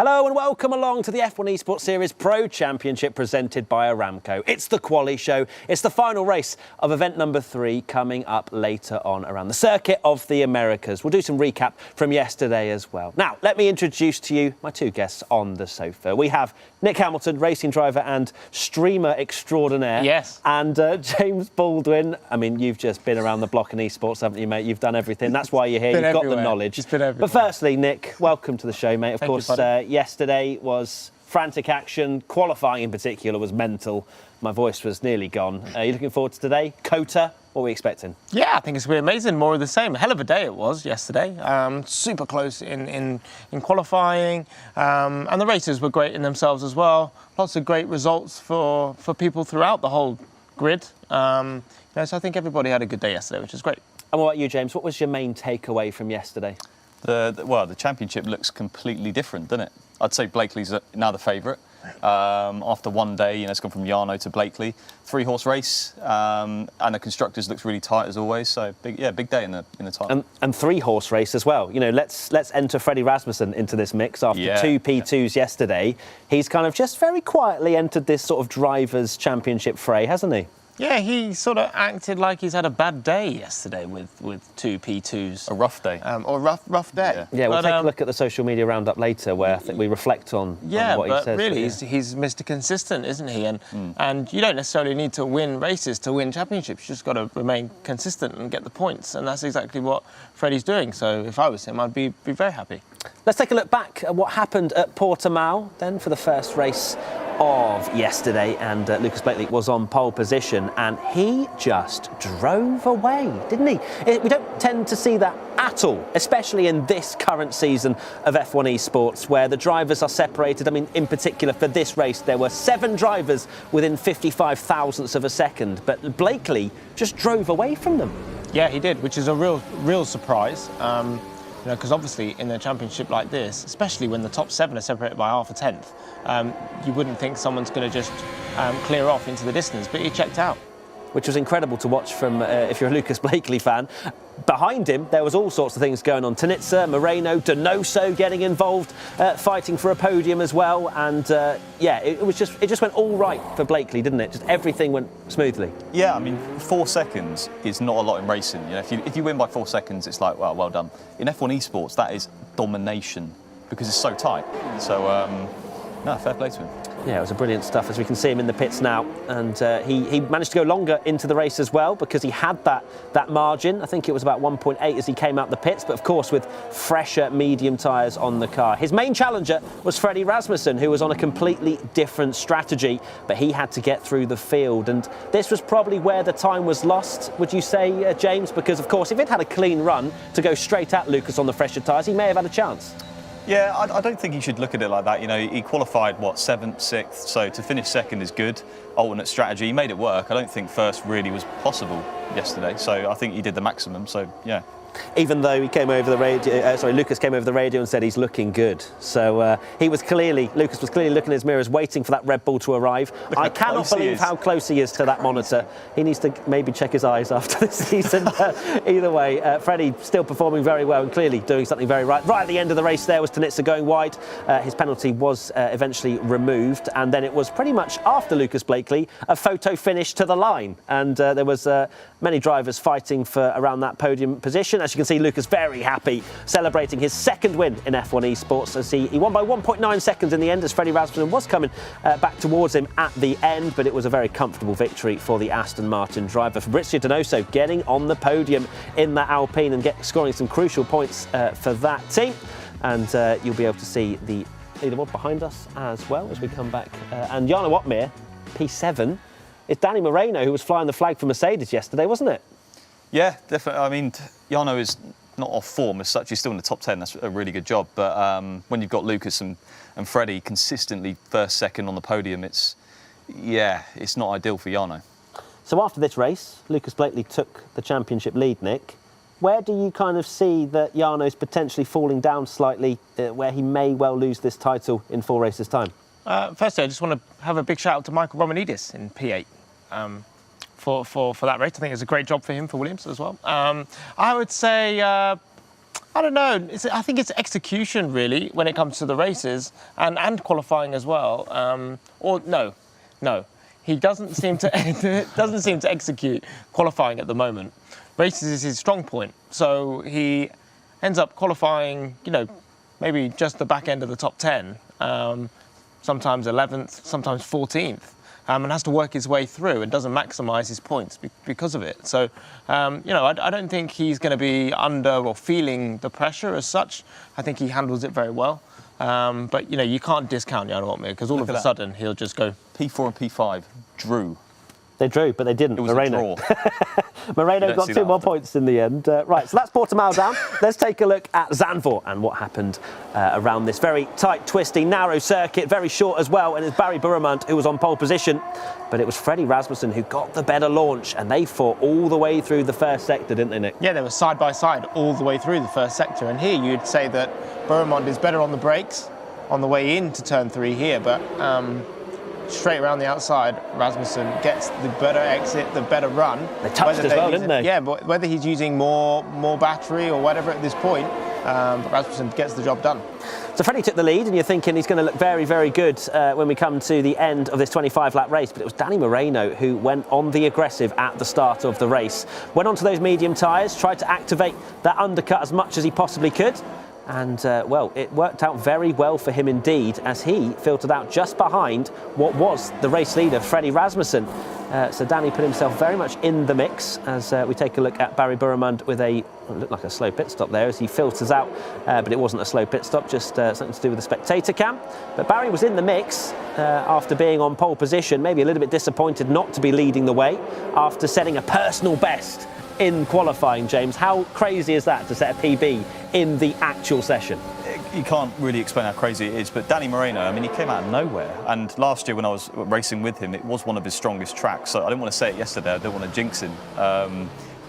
Hello and welcome along to the F1 Esports Series Pro Championship presented by Aramco. It's the Quali Show. It's the final race of event number 3 coming up later on around the circuit of the Americas. We'll do some recap from yesterday as well. Now, let me introduce to you my two guests on the sofa. We have Nick Hamilton, racing driver and streamer extraordinaire. Yes. And James Baldwin. I mean, you've just been around the block in esports, haven't you, mate? You've done everything. That's why you're here. You've got the knowledge. It's been everywhere. But firstly, Nick, welcome to the show, mate. Of Thank course, you, yesterday was frantic action. Qualifying in particular was mental. My voice was nearly gone. Are you looking forward to today? COTA, what are we expecting? Yeah, I think it's going to be amazing. More of the same. A hell of a day it was yesterday. Super close in qualifying. And the races were great in themselves as well. Lots of great results for people throughout the whole grid. So I think everybody had a good day yesterday, which is great. And what about you, James? What was your main takeaway from yesterday? The championship looks completely different, doesn't it? I'd say Blakely's now the favourite. After one day, it's gone from Jarno to Blakely. 3-horse race, and the constructors looks really tight as always. So big day in the title. And 3-horse race as well. Let's enter Freddie Rasmussen into this mix after 2 P2s yesterday. He's kind of just very quietly entered this sort of drivers' championship fray, hasn't he? Yeah, he sort of acted like he's had a bad day yesterday with two P2s. A rough day. Or rough day. Yeah, we'll take a look at the social media roundup later where I think we reflect on what he says. Really, he's Mr. Consistent, isn't he? And you don't necessarily need to win races to win championships. You just got to remain consistent and get the points. And that's exactly what Freddie's doing. So if I was him, I'd be very happy. Let's take a look back at what happened at Portimao then for the first race of yesterday, and Lucas Blakely was on pole position and he just drove away, didn't he? We don't tend to see that at all, especially in this current season of F1 Esports where the drivers are separated. I mean, in particular for this race there were 7 drivers within 55 thousandths of a second, but Blakely just drove away from them. Yeah, he did, which is a real surprise. Because obviously in a championship like this, especially when the top 7 are separated by half a tenth, you wouldn't think someone's going to just clear off into the distance, but he checked out. Which was incredible to watch from, if you're a Lucas Blakely fan. Behind him, there was all sorts of things going on. Tnitzer, Moreno, Donoso getting involved, fighting for a podium as well. And it just went all right for Blakely, didn't it? Just everything went smoothly. Yeah, I mean, 4 seconds is not a lot in racing. You know, if you win by 4 seconds, it's like, well done. In F1 Esports, that is domination because it's so tight. So, fair play to him. Yeah, it was a brilliant stuff as we can see him in the pits now, and he managed to go longer into the race as well because he had that margin. I think it was about 1.8 as he came out the pits, but of course with fresher medium tyres on the car. His main challenger was Freddie Rasmussen, who was on a completely different strategy, but he had to get through the field, and this was probably where the time was lost, would you say, James? Because of course if it had a clean run to go straight at Lucas on the fresher tyres, he may have had a chance. Yeah, I don't think you should look at it like that. You know, he qualified, 7th, 6th, so to finish second is good. Alternate strategy, he made it work. I don't think first really was possible yesterday, so I think he did the maximum, so yeah. Even though he came over the radio, Lucas came over the radio and said he's looking good. So Lucas was clearly looking in his mirrors, waiting for that Red Bull to arrive. I cannot believe how close he is to that monitor. He needs to maybe check his eyes after this season. Either way, Freddie still performing very well and clearly doing something very right. Right at the end of the race there was Tnitzer going wide. His penalty was eventually removed, and then it was pretty much after Lucas Blakely a photo finish to the line, and there was many drivers fighting for around that podium position. As you can see, Lucas very happy, celebrating his 2nd win in F1 Esports as he won by 1.9 seconds in the end as Freddie Rasmussen was coming back towards him at the end, but it was a very comfortable victory for the Aston Martin driver. Fabrizio Donoso getting on the podium in that Alpine and scoring some crucial points for that team, and you'll be able to see the leaderboard behind us as well as we come back. And Jarno Opmeer, P7, it's Danny Moreno who was flying the flag for Mercedes yesterday, wasn't it? Yeah, definitely. I mean, Jarno is not off form as such. He's still in the top 10. That's a really good job. But when you've got Lucas and Freddie consistently 1st, 2nd on the podium, it's not ideal for Jarno. So after this race, Lucas Blakely took the championship lead, Nick. Where do you kind of see that Jarno's potentially falling down slightly, where he may well lose this title in 4 races' time? Firstly, I just want to have a big shout out to Michael Romanidis in P8. For that race. I think it's a great job for him, for Williams as well. I would say, I don't know, I think it's execution really when it comes to the races and qualifying as well. No, he doesn't seem to execute qualifying at the moment. Races is his strong point, so he ends up qualifying, maybe just the back end of the top 10, sometimes 11th, sometimes 14th. And has to work his way through and doesn't maximise his points because of it. So, I don't think he's going to be under or feeling the pressure as such. I think he handles it very well. But, you can't discount Jarno Opmeer because all of a sudden he'll just go... P4 and P5 drew. They drew, but they didn't. It was Moreno. a draw. Moreno got 2 more points in the end. Right, so that's Portimao down. Let's take a look at Zandvoort and what happened around this very tight, twisty, narrow circuit, very short as well. And it's Barry Buremund who was on pole position. But it was Freddie Rasmussen who got the better launch, and they fought all the way through the 1st sector, didn't they, Nick? Yeah, they were side by side all the way through the 1st sector. And here you'd say that Buremund is better on the brakes on the way into turn 3 here, but... straight around the outside, Rasmussen gets the better exit, the better run. They touched as well, didn't they? Yeah, but whether he's using more battery or whatever at this point, but Rasmussen gets the job done. So Freddie took the lead, and you're thinking he's going to look very, very good when we come to the end of this 25-lap race. But it was Danny Moreno who went on the aggressive at the start of the race. Went onto those medium tyres, tried to activate that undercut as much as he possibly could. And, well, it worked out very well for him indeed, as he filtered out just behind what was the race leader, Freddie Rasmussen. So Danny put himself very much in the mix as we take a look at Barry Buremund with it looked like a slow pit stop there as he filters out, but it wasn't a slow pit stop, just something to do with the spectator cam. But Barry was in the mix after being on pole position, maybe a little bit disappointed not to be leading the way after setting a personal best in qualifying. James, how crazy is that to set a PB in the actual session? You can't really explain how crazy it is, but Danny Moreno, I mean, he came out of nowhere. And last year when I was racing with him, it was one of his strongest tracks. So I didn't want to say it yesterday, I don't want to jinx him.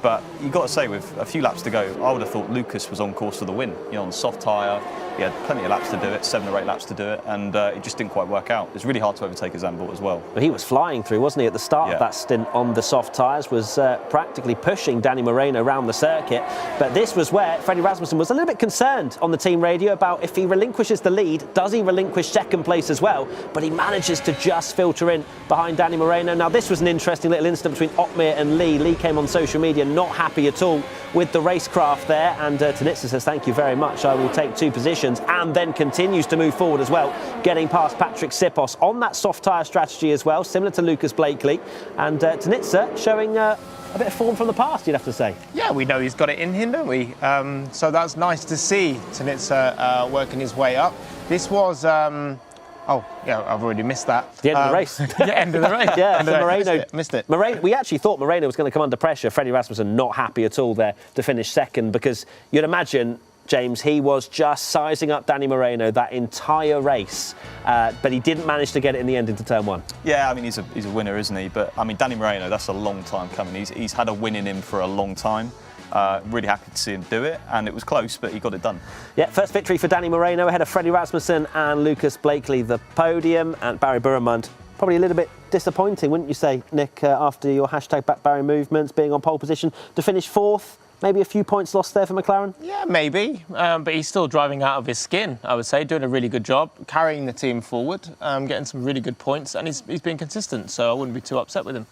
But you've got to say, with a few laps to go, I would have thought Lucas was on course for the win. You know, on the soft tyre, he had plenty of laps to do it, 7 or 8 laps to do it, and it just didn't quite work out. It's really hard to overtake a Zandvoort as well. But he was flying through, wasn't he, at the start of that stint on the soft tyres, was practically pushing Danny Moreno around the circuit. But this was where Freddie Rasmussen was a little bit concerned on the team radio about if he relinquishes the lead, does he relinquish second place as well? But he manages to just filter in behind Danny Moreno. Now, this was an interesting little incident between Otmir and Lee. Lee came on social media not happy at all with the racecraft there, and Tnitzer says thank you very much, I will take 2 positions, and then continues to move forward as well, getting past Patrick Sipos on that soft tyre strategy as well, similar to Lucas Blakely, and Tnitzer showing a bit of form from the past, you'd have to say. Yeah, we know he's got it in him, don't we? So that's nice to see Tnitzer working his way up. This was oh, yeah, I've already missed that. The end of the race. Yeah, end of the race. Yeah, so Moreno missed it. We actually thought Moreno was going to come under pressure. Freddie Rasmussen not happy at all there to finish second, because you'd imagine, James, he was just sizing up Danny Moreno that entire race, but he didn't manage to get it in the end into turn 1. Yeah, I mean, he's a winner, isn't he? But, I mean, Danny Moreno, that's a long time coming. He's had a win in him for a long time. Really happy to see him do it, and it was close, but he got it done. Yeah, first victory for Danny Moreno ahead of Freddie Rasmussen and Lucas Blakely, the podium, and Barry Buremund. Probably a little bit disappointing, wouldn't you say, Nick, after your hashtag Back Barry movements, being on pole position, to finish 4th? Maybe a few points lost there for McLaren? Yeah, maybe, but he's still driving out of his skin, I would say, doing a really good job, carrying the team forward, getting some really good points, and he's been consistent, so I wouldn't be too upset with him.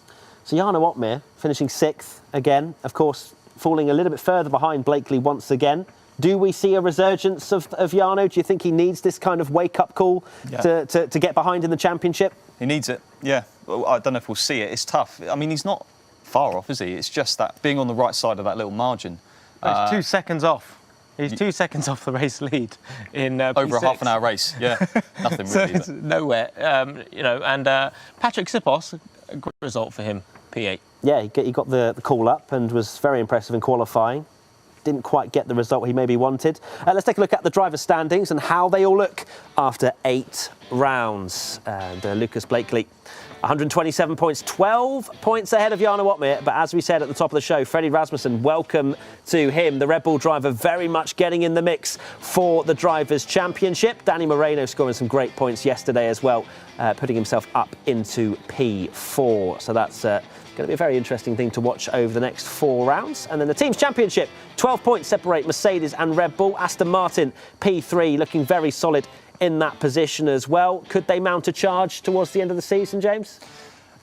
So Jarno Otmir finishing 6th again, of course, falling a little bit further behind Blakely once again. Do we see a resurgence of Jarno? Do you think he needs this kind of wake-up call to get behind in the championship? He needs it, yeah. Well, I don't know if we'll see it. It's tough. I mean, he's not far off, is he? It's just that being on the right side of that little margin. He's 2 seconds off. He's 2 seconds off the race lead in over P6. a half-an-hour race. Yeah, nothing So really. it's nowhere, you know. And Patrick Sipos, a great result for him, P8. Yeah, he got the call up and was very impressive in qualifying. Didn't quite get the result he maybe wanted. Let's take a look at the driver's standings and how they all look after 8 rounds. And Lucas Blakely, 127 points, 12 points ahead of Jarno Otmir. But as we said at the top of the show, Freddie Rasmussen, welcome to him. The Red Bull driver very much getting in the mix for the Drivers' Championship. Danny Moreno scoring some great points yesterday as well, putting himself up into P4. So that's going to be a very interesting thing to watch over the next 4 rounds. And then the Team's Championship, 12 points separate Mercedes and Red Bull. Aston Martin, P3, looking very solid in that position as well. Could they mount a charge towards the end of the season, James?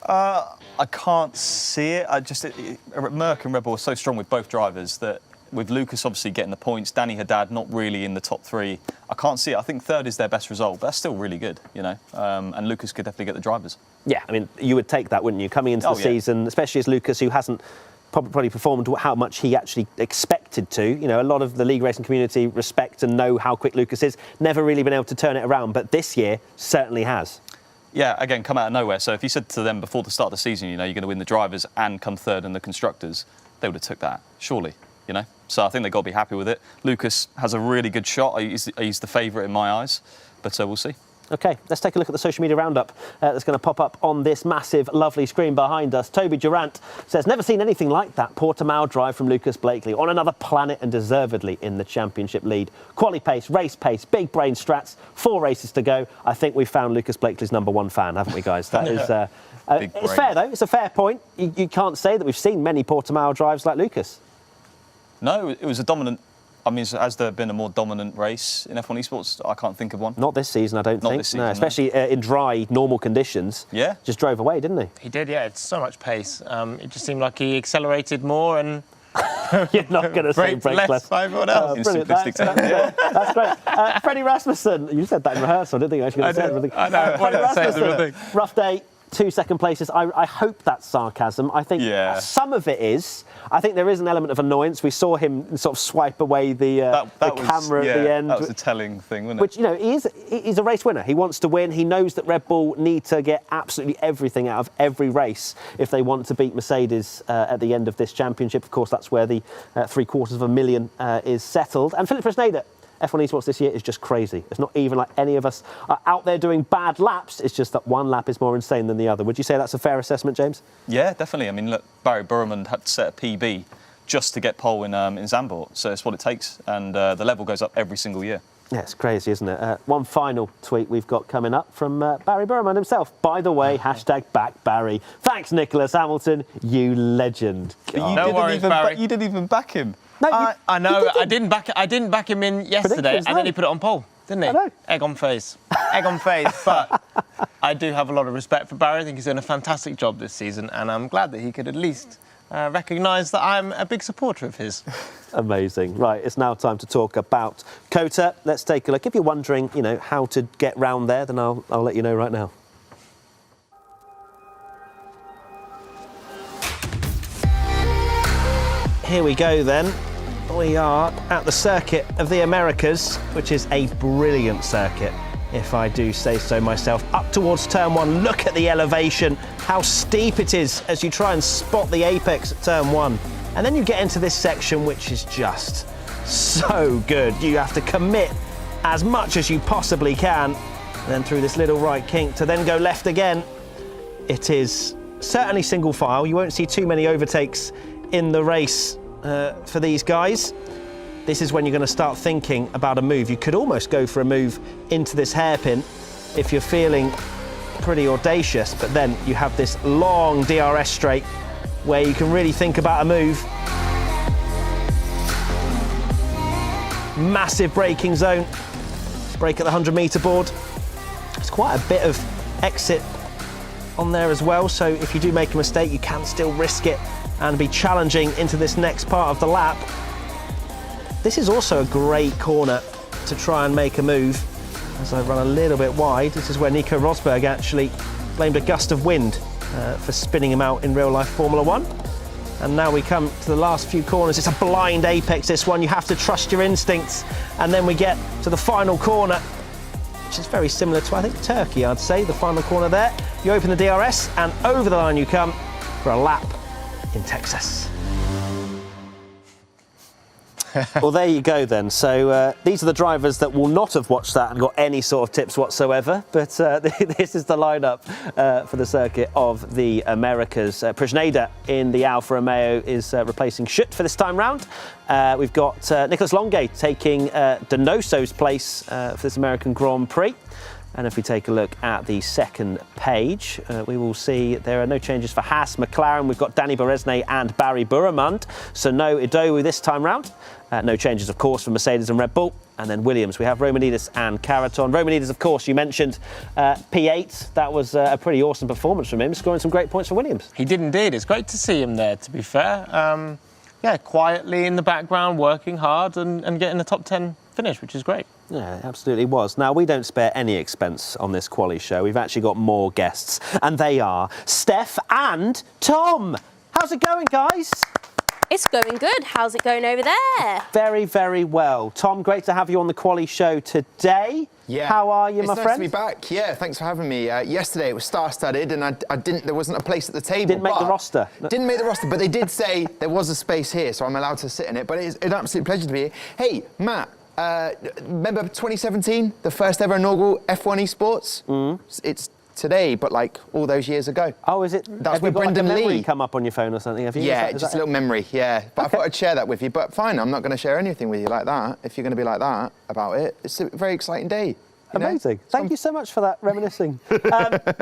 I can't see it. Merck and Red Bull are so strong with both drivers that with Lucas obviously getting the points, Danny Haddad not really in the top 3. I can't see it. I think 3rd is their best result, but that's still really good, you know. And Lucas could definitely get the drivers. Yeah, I mean, you would take that, wouldn't you? Coming into the season, especially as Lucas, who hasn't probably performed how much he actually expected to. You know, a lot of the league racing community respect and know how quick Lucas is. Never really been able to turn it around, but this year certainly has. Yeah, again, come out of nowhere. So if you said to them before the start of the season, you know, you're going to win the drivers and come 3rd in the constructors, they would have took that, surely, you know. So I think they've got to be happy with it. Lucas has a really good shot. He's the favourite in my eyes, but we'll see. OK, let's take a look at the social media roundup that's going to pop up on this massive, lovely screen behind us. Toby Durant says, never seen anything like that Portimao drive from Lucas Blakely. On another planet and deservedly in the championship lead. Quali pace, race pace, big brain strats, 4 races to go. I think we've found Lucas Blakely's #1 fan, haven't we, guys? That is... it's fair, though. It's a fair point. You can't say that we've seen many Portimao drives like Lucas. No, it was a dominant I mean, has there been a more dominant race in F1 Esports? I can't think of one. Not this season, I don't Not think. this season, no, no. especially in dry, normal conditions. Yeah. Just drove away, didn't he? He did, yeah. It's so much pace. It just seemed like he accelerated more and You're not going to say braked break less by everyone else. In Brilliant. simplistic terms, yeah. That's great. Freddie Rasmussen, you said that in rehearsal, didn't you? I know. Why did I say the real thing? Rough day, 2 second places. I hope that's sarcasm. I think some of it is. I think there is an element of annoyance. We saw him sort of swipe away the camera at the end. That was a telling thing, wasn't it? Which, you know, he's a race winner. He wants to win. He knows that Red Bull need to get absolutely everything out of every race if they want to beat Mercedes at the end of this championship. Of course, that's where the $750,000 is settled. And Philip Fresneda, F1 Esports this year is just crazy. It's not even like any of us are out there doing bad laps. It's just that one lap is more insane than the other. Would you say that's a fair assessment, James? Yeah, definitely. I mean, look, Barry Burman had to set a PB just to get pole in Zandvoort. So it's what it takes. And the level goes up every single year. Yeah, it's crazy, isn't it? One final tweet we've got coming up from Barry Burman himself. By the way, hashtag back Barry. Thanks, Nicholas Hamilton, you legend. No worries, Barry. You didn't even back him. No, I know. I didn't back him in yesterday, and then he put it on pole, didn't he? I know. Egg on face. Egg on face. But I do have a lot of respect for Barry. I think he's done a fantastic job this season, and I'm glad that he could at least recognise that I'm a big supporter of his. Amazing. Right, it's now time to talk about COTA. Let's take a look. If you're wondering, you know, how to get round there, then I'll let you know right now. Here we go then. We are at the circuit of the Americas, which is a brilliant circuit, if I do say so myself. Up towards turn one, look at the elevation, how steep it is as you try and spot the apex at turn one. And then you get into this section, which is just so good. You have to commit as much as you possibly can, and then through this little right kink to then go left again. It is certainly single file. You won't see too many overtakes in the race for these guys. This is when you're going to start thinking about a move. You could almost go for a move into this hairpin if you're feeling pretty audacious, but then you have this long DRS straight where you can really think about a move. Massive braking zone. Brake at the 100-metre board. There's quite a bit of exit on there as well, so if you do make a mistake, you can still risk it and be challenging into this next part of the lap. This is also a great corner to try and make a move. As I run a little bit wide, this is where Nico Rosberg actually blamed a gust of wind for spinning him out in real-life Formula One. And now we come to the last few corners. It's a blind apex, this one. You have to trust your instincts. And then we get to the final corner, which is very similar to, I think, Turkey, I'd say, the final corner there. You open the DRS, and over the line you come for a lap in Texas. Well, there you go then. So these are the drivers that will not have watched that and got any sort of tips whatsoever. But this is the lineup for the circuit of the Americas. Fresneda in the Alfa Romeo is replacing Schutt for this time round. We've got Nicholas Longay taking Donoso's place for this American Grand Prix. And if we take a look at the second page, we will see there are no changes for Haas, McLaren. We've got Danny Berezni and Barry Burman. So no Idowu this time round. No changes, of course, for Mercedes and Red Bull. And then Williams, we have Romanidis and Caraton. Romanidis, of course, you mentioned P8. That was a pretty awesome performance from him, scoring some great points for Williams. He did indeed. It's great to see him there, to be fair. Yeah, quietly in the background, working hard and getting a top 10 finish, which is great. Yeah, it absolutely was. Now, we don't spare any expense on this quali show. We've actually got more guests, and they are Steph and Tom. How's it going, guys? It's going good. How's it going over there? Very, very well. Tom, great to have you on the quali show today. Yeah. How are you, my friend? It's nice to be back. Yeah, thanks for having me. Yesterday it was star-studded, and there wasn't a place at the table. Didn't make the roster. Didn't make the roster, but they did say there was a space here, so I'm allowed to sit in it. But it's an absolute pleasure to be here. Hey, Matt. Remember 2017, the first ever inaugural F1 Esports? It's today, but like all those years ago. Oh, is it? That's where Brendan Lee come up on your phone or something? Have you? Yeah, just a little memory. Yeah, but I thought I'd share that with you. But fine, I'm not going to share anything with you like that. If you're going to be like that about it, it's a very exciting day. Amazing. Thank you so much for that reminiscing.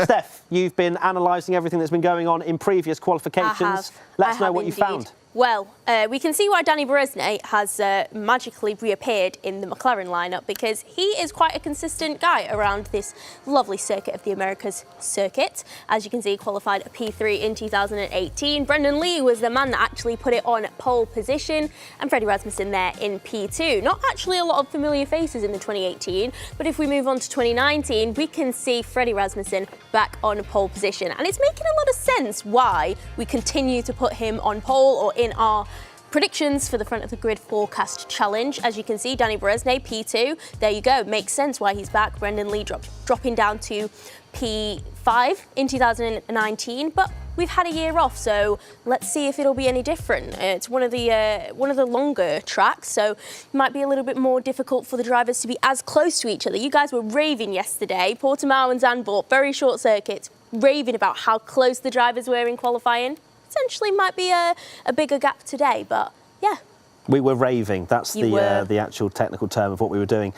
Steph, you've been analysing everything that's been going on in previous qualifications. I have. Let us know what you found. Well, we can see why Danny Berezni has magically reappeared in the McLaren lineup, because he is quite a consistent guy around this lovely circuit of the Americas circuit. As you can see, he qualified a P3 in 2018. Brendan Lee was the man that actually put it on pole position, and Freddie Rasmussen there in P2. Not actually a lot of familiar faces in the 2018, but if we move on to 2019, we can see Freddie Rasmussen back on pole position. And it's making a lot of sense why we continue to put him on pole or in our predictions for the front of the grid forecast challenge. As you can see, Danny Berezni, P2. There you go. Makes sense why he's back. Brendan Lee dropping down to P5 in 2019, but we've had a year off, so let's see if it'll be any different. It's one of the longer tracks, so it might be a little bit more difficult for the drivers to be as close to each other. You guys were raving yesterday, Portimao and Zandvoort, very short circuits, raving about how close the drivers were in qualifying. Potentially might be a bigger gap today, but yeah. We were raving. That's the actual technical term of what we were doing.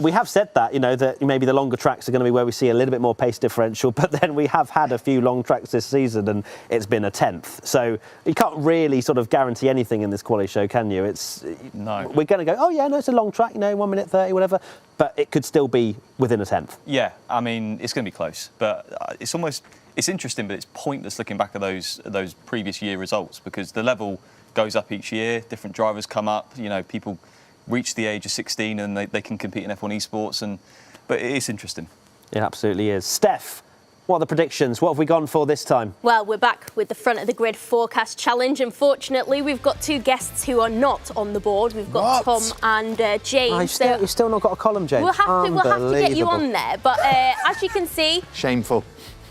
We have said that, that maybe the longer tracks are going to be where we see a little bit more pace differential, but then we have had a few long tracks this season and it's been a 10th. So you can't really sort of guarantee anything in this quali show, can you? No. We're going to go, oh yeah, no, it's a long track, 1 minute 30, whatever, but it could still be within a 10th. Yeah, I mean, it's going to be close, but it's interesting, but it's pointless looking back at those previous year results, because the level goes up each year, different drivers come up, people reach the age of 16 and they can compete in F1 Esports, but it is interesting. It absolutely is. Steph, what are the predictions? What have we gone for this time? Well, we're back with the front of the grid forecast challenge. Unfortunately, we've got two guests who are not on the board. We've got Tom and James. You've still not got a column, James. We'll have to get you on there, but as you can see... Shameful.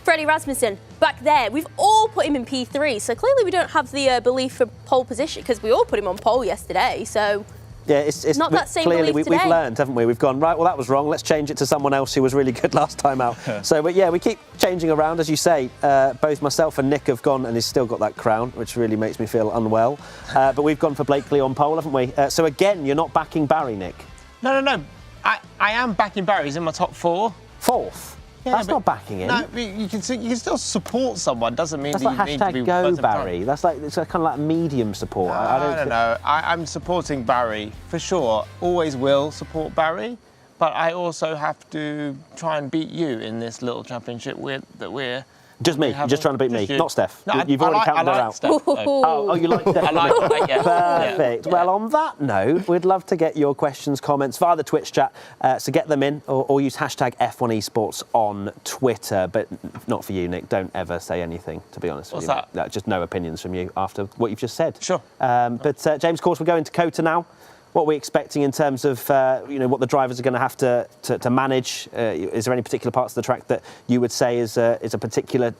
Freddie Rasmussen, back there. We've all put him in P3, so clearly we don't have the belief for pole position, because we all put him on pole yesterday, so... Yeah, it's not that same clearly belief we've today. learned, haven't we? We've gone, right, well, that was wrong. Let's change it to someone else who was really good last time out. So, but yeah, we keep changing around, as you say. Both myself and Nick have gone, and he's still got that crown, which really makes me feel unwell. But we've gone for Blakely on pole, haven't we? So again, you're not backing Barry, Nick? No. I am backing Barry. He's in my top 4. Fourth? Yeah, that's not backing him. No, you can still support someone. Doesn't mean that's that like you need to be #go Barry. That's like it's kind of like medium support. I don't know. I'm supporting Barry for sure. Always will support Barry, but I also have to try and beat you in this little championship that we're. Just me. You're just trying to beat me, not Steph. No, You've already counted her out. Steph, oh, you like Steph? I like that, yeah. Perfect. Yeah. Well, on that note, we'd love to get your questions, comments via the Twitch chat. So get them in, or use #F1 Esports on Twitter. But not for you, Nick. Don't ever say anything, to be honest with you. What's that? No, just no opinions from you after what you've just said. Sure. But James, of course, we're going to COTA now. What are we expecting in terms of what the drivers are going to have to manage? Is there any particular parts of the track that you would say is a particular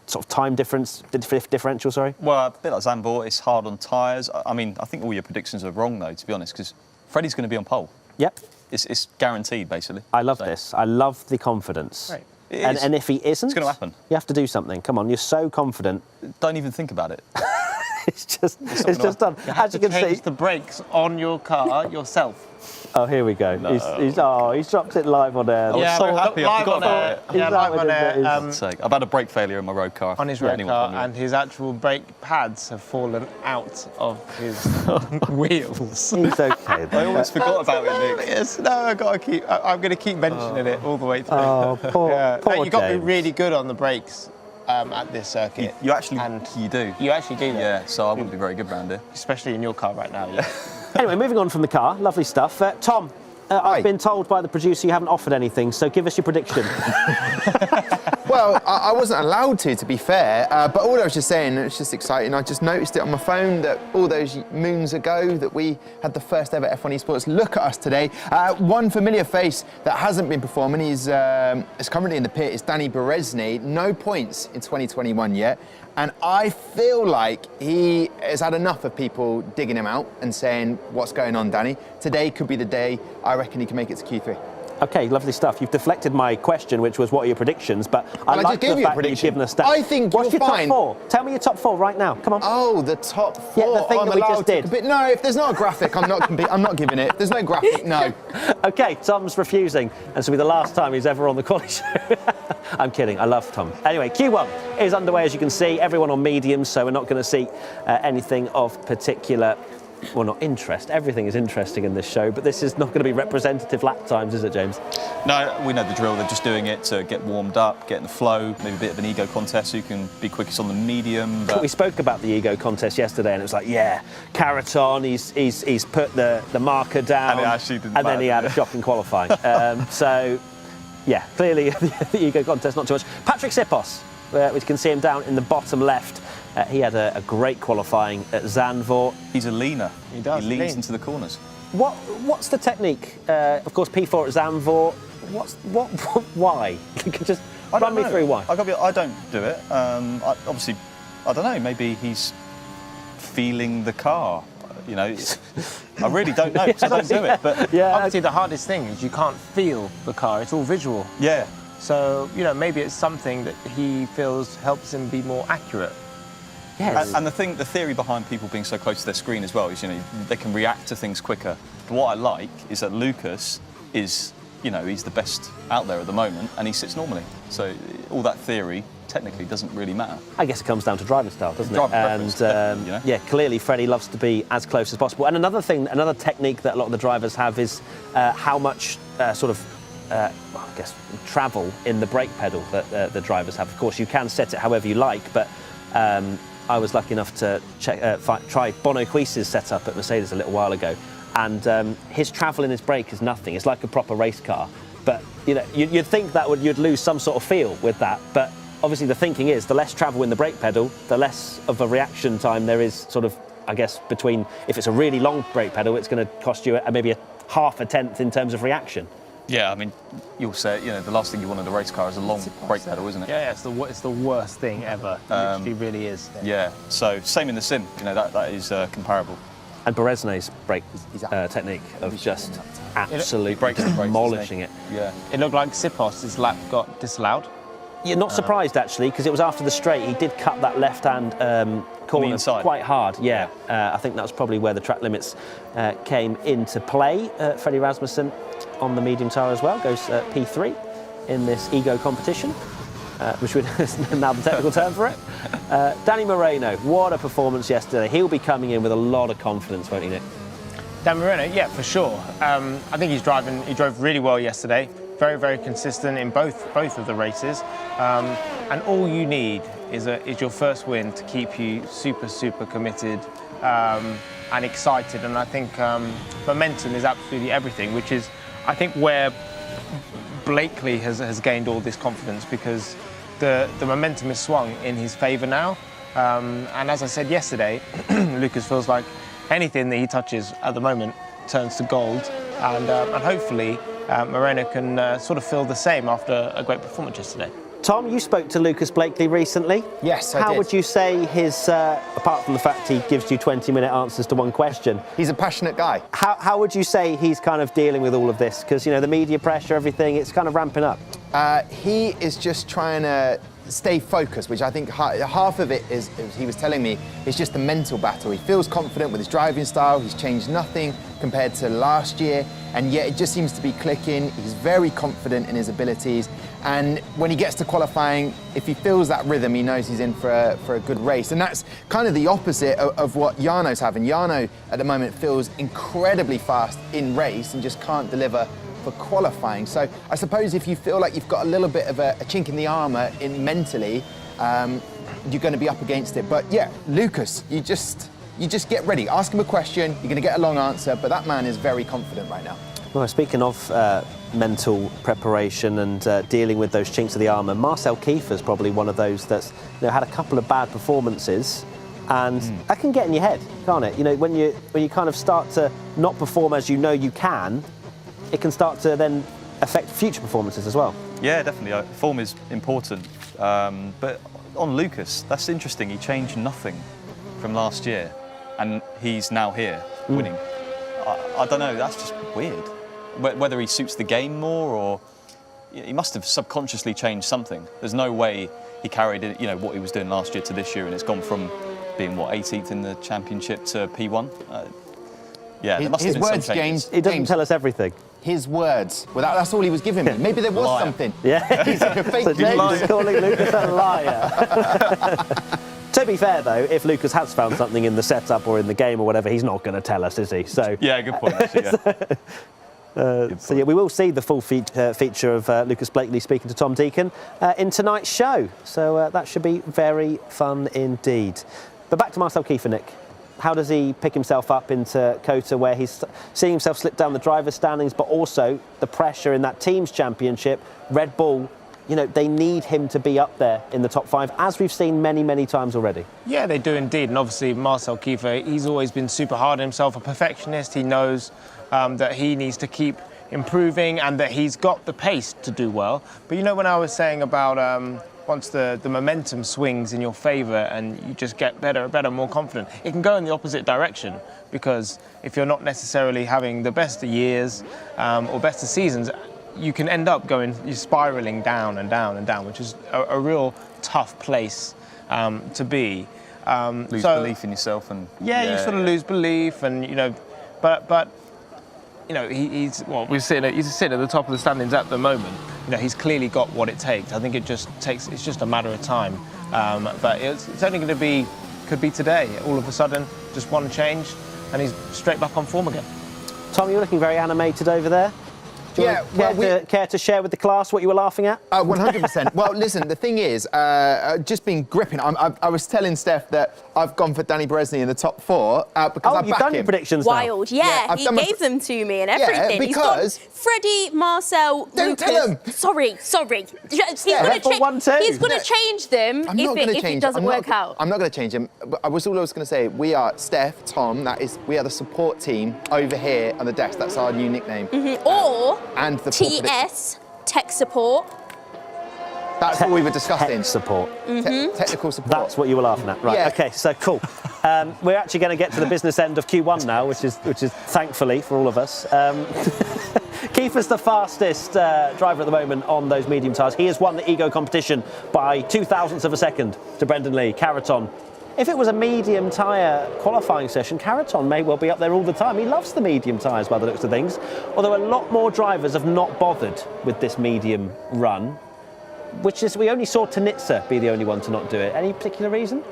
sort of time differential, sorry? Well, a bit like Zandvoort, it's hard on tyres. I mean, I think all your predictions are wrong, though, to be honest, because Freddie's going to be on pole. Yep. It's guaranteed, basically. I love this. I love the confidence. Right. And if he isn't, it's going to happen. You have to do something. Come on, you're so confident. Don't even think about it. it's just done. You have As you to can change see, the brakes on your car yourself. Oh, here we go. No. He's dropped it live on air. I was so happy. I forgot about it. Yeah, live on air. I've had a brake failure in my road car. On his road car, and his actual brake pads have fallen out of his wheels. He's okay. I almost forgot about it, Nick. Yes, no, I'm going to keep mentioning it all the way through. Oh, poor You've got to be James. really good on the brakes at this circuit. You actually, you do. You actually do that. Yeah, so I wouldn't be very good round here. Especially in your car right now, yeah. Anyway, moving on from the car, lovely stuff. Tom, I've been told by the producer you haven't offered anything, so give us your prediction. Well, I wasn't allowed to be fair, but all I was just saying, it's just exciting. I just noticed it on my phone that all those moons ago that we had the first ever F1 Esports. Look at us today. One familiar face that hasn't been performing is currently in the pit is Danny Berezni. No points in 2021 yet. And I feel like he has had enough of people digging him out and saying, what's going on, Danny? Today could be the day I reckon he can make it to Q3. Okay, lovely stuff. You've deflected my question, which was what are your predictions, but I just like gave the you a fact that you've prediction. given us stats. I think What's you'll your find- top 4? Tell me your top 4 right now. Come on. Oh, the top 4. Yeah, the thing that we just did. No, if there's not a graphic, I'm not giving it. If there's no graphic, no. Okay, Tom's refusing, and this will be the last time he's ever on the quality show. I'm kidding. I love Tom. Anyway, Q1 is underway, as you can see. Everyone on mediums, so we're not going to see anything of particular, well, not interest. Everything is interesting in this show, but this is not going to be representative lap times, is it, James? No, we know the drill. They're just doing it to get warmed up, get in the flow, maybe a bit of an ego contest who can be quickest on the medium. But We spoke about the ego contest yesterday, and it was like, yeah, Caraton, he's put the marker down, And it actually didn't and then he had matter. a shocking qualifying. So, yeah, clearly the ego contest, not too much. Patrick Sipos, we can see him down in the bottom left. He had a great qualifying at Zandvoort. he's a leaner. He does, He leans lean. into the corners. What's the technique? Of course, P4 at Zandvoort. Why? Just run me through why. I don't do it. Obviously, I don't know. Maybe he's feeling the car. You know, I really don't know. 'Cause I don't do it. But Yeah, Obviously, the hardest thing is you can't feel the car. It's all visual. yeah, So, maybe it's something that he feels helps him be more accurate. yes. and the theory behind people being so close to their screen as well is, they can react to things quicker. But what I like is that Lucas is, he's the best out there at the moment, and he sits normally. So all that theory technically doesn't really matter. I guess it comes down to driving style, doesn't it? Driving preference, definitely, Yeah, clearly Freddie loves to be as close as possible. And another technique that a lot of the drivers have is how much travel in the brake pedal that the drivers have. Of course, you can set it however you like, but I was lucky enough to try Bono Cuise's setup at Mercedes a little while ago, and his travel in his brake is nothing. It's like a proper race car. But you'd think that you'd lose some sort of feel with that, but obviously the thinking is the less travel in the brake pedal, the less of a reaction time there is I guess, between, if it's a really long brake pedal, it's going to cost you maybe a half a tenth in terms of reaction. Yeah, I mean, you'll say, the last thing you want in a race car is a long brake pedal, isn't it? Yeah, it's the worst thing ever. It literally really is. Yeah, so same in the sim, that is comparable. And Berezne's brake He's out. technique of just absolutely breaks the brakes, demolishing it. Yeah. It looked like Sipos' lap got disallowed. You're not surprised, actually, because it was after the straight. He did cut that left-hand corner inside. quite hard. Yeah, I think that was probably where the track limits came into play. Freddie Rasmussen on the medium tyre as well, goes P3 in this ego competition, which is now the technical term for it. Danny Moreno, what a performance yesterday. He'll be coming in with a lot of confidence, won't he, Nick? Dan Moreno, yeah, for sure. I think he drove really well yesterday. Very, very consistent in both of the races. And all you need is your first win to keep you super, super committed and excited. And I think momentum is absolutely everything, which is, I think, where Blakely has gained all this confidence, because the momentum is swung in his favour now. And as I said yesterday, Lucas feels like anything that he touches at the moment turns to gold. And hopefully Moreno can sort of feel the same after a great performance yesterday. Tom, you spoke to Lucas Blakely recently. Yes, I How did. would you say his, apart from the fact he gives you 20-minute answers to one question, He's a passionate guy. how would you say he's kind of dealing with all of this? Because, the media pressure, everything, it's kind of ramping up. He is just trying to stay focused, which I think half of it is, as he was telling me, is just the mental battle. He feels confident with his driving style. He's changed nothing compared to last year, and yet it just seems to be clicking. He's very confident in his abilities, and when he gets to qualifying, if he feels that rhythm, he knows he's in for a good race. And that's kind of the opposite of what Jarno's having. Jarno at the moment feels incredibly fast in race and just can't deliver for qualifying. So I suppose if you feel like you've got a little bit of a chink in the armour mentally, you're going to be up against it. But yeah, Lucas, you just get ready. Ask him a question, you're going to get a long answer, but that man is very confident right now. Well, speaking of mental preparation and dealing with those chinks of the armour, Marcel Kiefer's probably one of those that's had a couple of bad performances, and that can get in your head, can't it? When you kind of start to not perform as you can, it can start to then affect future performances as well. Yeah, definitely. Form is important. But on Lucas, that's interesting. He changed nothing from last year, and he's now here winning. I don't know. That's just weird. Whether he suits the game more, or he must have subconsciously changed something. There's no way he carried it, what he was doing last year to this year, and it's gone from being 18th in the championship to P1. Yeah, there must his have been words, some changes. James. He doesn't James, tell us everything. his words. Well, that's all he was giving me. Maybe there was Liar. something. Yeah. He's like a fake So news. James is calling Lucas a liar. To be fair, though, if Lucas has found something in the setup or in the game or whatever, he's not going to tell us, is he? So Yeah, good point, actually, yeah. So yeah, we will see the full feature of Lucas Blakely speaking to Tom Deacon in tonight's show. So that should be very fun indeed. But back to Marcel Kiefer, Nick. How does he pick himself up into COTA, where he's seeing himself slip down the driver's standings, but also the pressure in that team's championship? Red Bull, you know, they need him to be up there in the top 5, as we've seen many, many times already. Yeah, they do indeed. And obviously, Marcel Kiefer, he's always been super hard on himself, a perfectionist. He knows that he needs to keep improving and that he's got the pace to do well. But you know, when I was saying about once the momentum swings in your favour and you just get better, more confident, it can go in the opposite direction, because if you're not necessarily having the best of years or best of seasons, you can end up you're spiralling down and down and down, which is a real tough place to be. Lose belief in yourself and... Yeah, you sort of lose belief, and, you know, but you know, he's sitting at the top of the standings at the moment. You know, he's clearly got what it takes. I think it's just a matter of time. But it's only going to could be today. All of a sudden, just one change, and he's straight back on form again. Tom, you're looking very animated over there. Do you care to share with the class what you were laughing at? 100%. Well, listen, the thing is, just been gripping. I was telling Steph that I've gone for Danny Berezni in the top 4 because I you've back done your him. predictions now. Wild, yeah. I've He done my gave them to me and everything. because- He's got Freddie, Marcel, Don't Lucas. tell him. Sorry. Red Bull won too. He's going to change them I'm not going to if change it doesn't work out. I'm not going to change him. But I was going to say, we are Steph, Tom. We are the support team over here on the desk. That's our new nickname. Or And the TS, tech support. That's what we were discussing. Tech support. Technical support. That's what you were laughing at, right? Yeah. Okay, so cool. We're actually going to get to the business end of Q1 now, which is thankfully for all of us. Kiefer's the fastest driver at the moment on those medium tyres. He has won the ego competition by 0.02 of a second to Brendan Lee. Caraton. If it was a medium tyre qualifying session, Caraton may well be up there all the time. He loves the medium tyres by the looks of things. Although a lot more drivers have not bothered with this medium run, which is, we only saw Tnitzer be the only one to not do it. Any particular reason?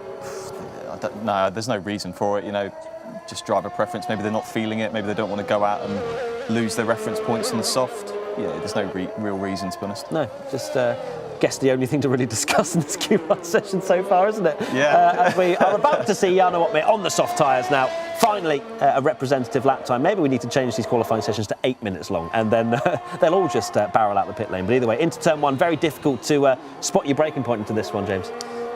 No, there's no reason for it, you know, just driver preference. Maybe they're not feeling it, maybe they don't want to go out and lose their reference points in the soft. Yeah, there's no real reason, to be honest. No, just guess the only thing to really discuss in this Q1 session so far, isn't it? Yeah. As we are about to see Jarno Opmeer on the soft tyres now. Finally, a representative lap time. Maybe we need to change these qualifying sessions to 8 minutes long, and then they'll all just barrel out the pit lane. But either way, into turn 1, very difficult to spot your braking point into this one, James.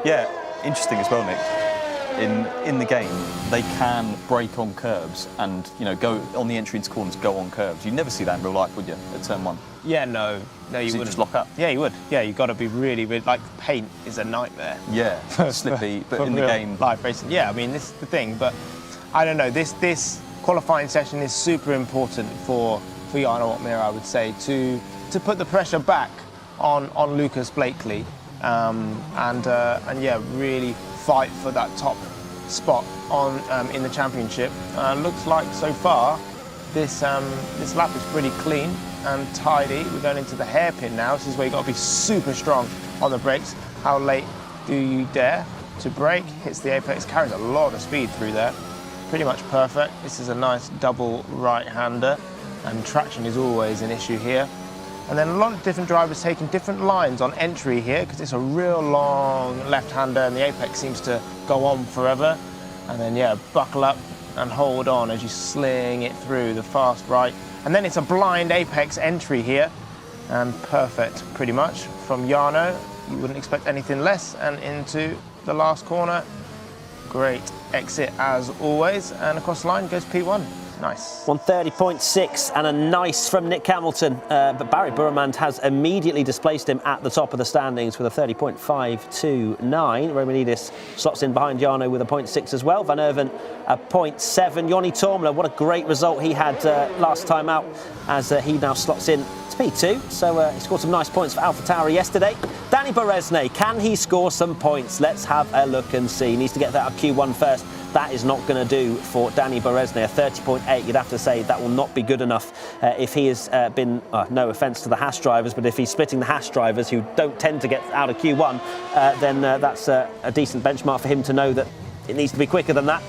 Yeah, interesting as well, Nick. In the game, they can brake on curbs and, you know, go on the entry into corners, go on curbs. You'd never see that in real life, would you, at turn 1? Yeah, no, you So you wouldn't. just lock up? Yeah, you would. Yeah, you've got to be really, like, paint is a nightmare. Yeah, slippy, but for in the real game... live racing. Yeah, I mean, this is the thing, but I don't know, this qualifying session is super important for Jarno Opmeer, I would say, to put the pressure back on Lucas Blakely and yeah, really fight for that top spot in the championship. Looks like so far this lap is pretty clean and tidy. We're going into the hairpin now. This is where you've got to be super strong on the brakes. How late do you dare to brake? Hits the apex, carries a lot of speed through there. Pretty much perfect. This is a nice double right-hander, and traction is always an issue here. And then a lot of different drivers taking different lines on entry here, because it's a real long left-hander and the apex seems to go on forever. And then, yeah, buckle up and hold on as you sling it through the fast right. And then it's a blind apex entry here, and perfect pretty much from Jarno. You wouldn't expect anything less, and into the last corner. Great exit as always, and across the line goes P1. Nice. 130.6 and a nice from Nick Hamilton, but Barry Burmand has immediately displaced him at the top of the standings with a 30.529. Romanidis slots in behind Jarno with a 0.6 as well. Van Erven a 0.7. Jonny Tormler, what a great result he had last time out, as he now slots in to P2. So he scored some nice points for AlphaTauri yesterday. Danny Berezni, can he score some points? Let's have a look and see. He needs to get that up Q1 first. that is not going to do for Danny Berezni. A 30.8, you'd have to say that will not be good enough if he has been, no offence to the Haas drivers, but if he's splitting the Haas drivers who don't tend to get out of Q1, then that's a decent benchmark for him to know that it needs to be quicker than that.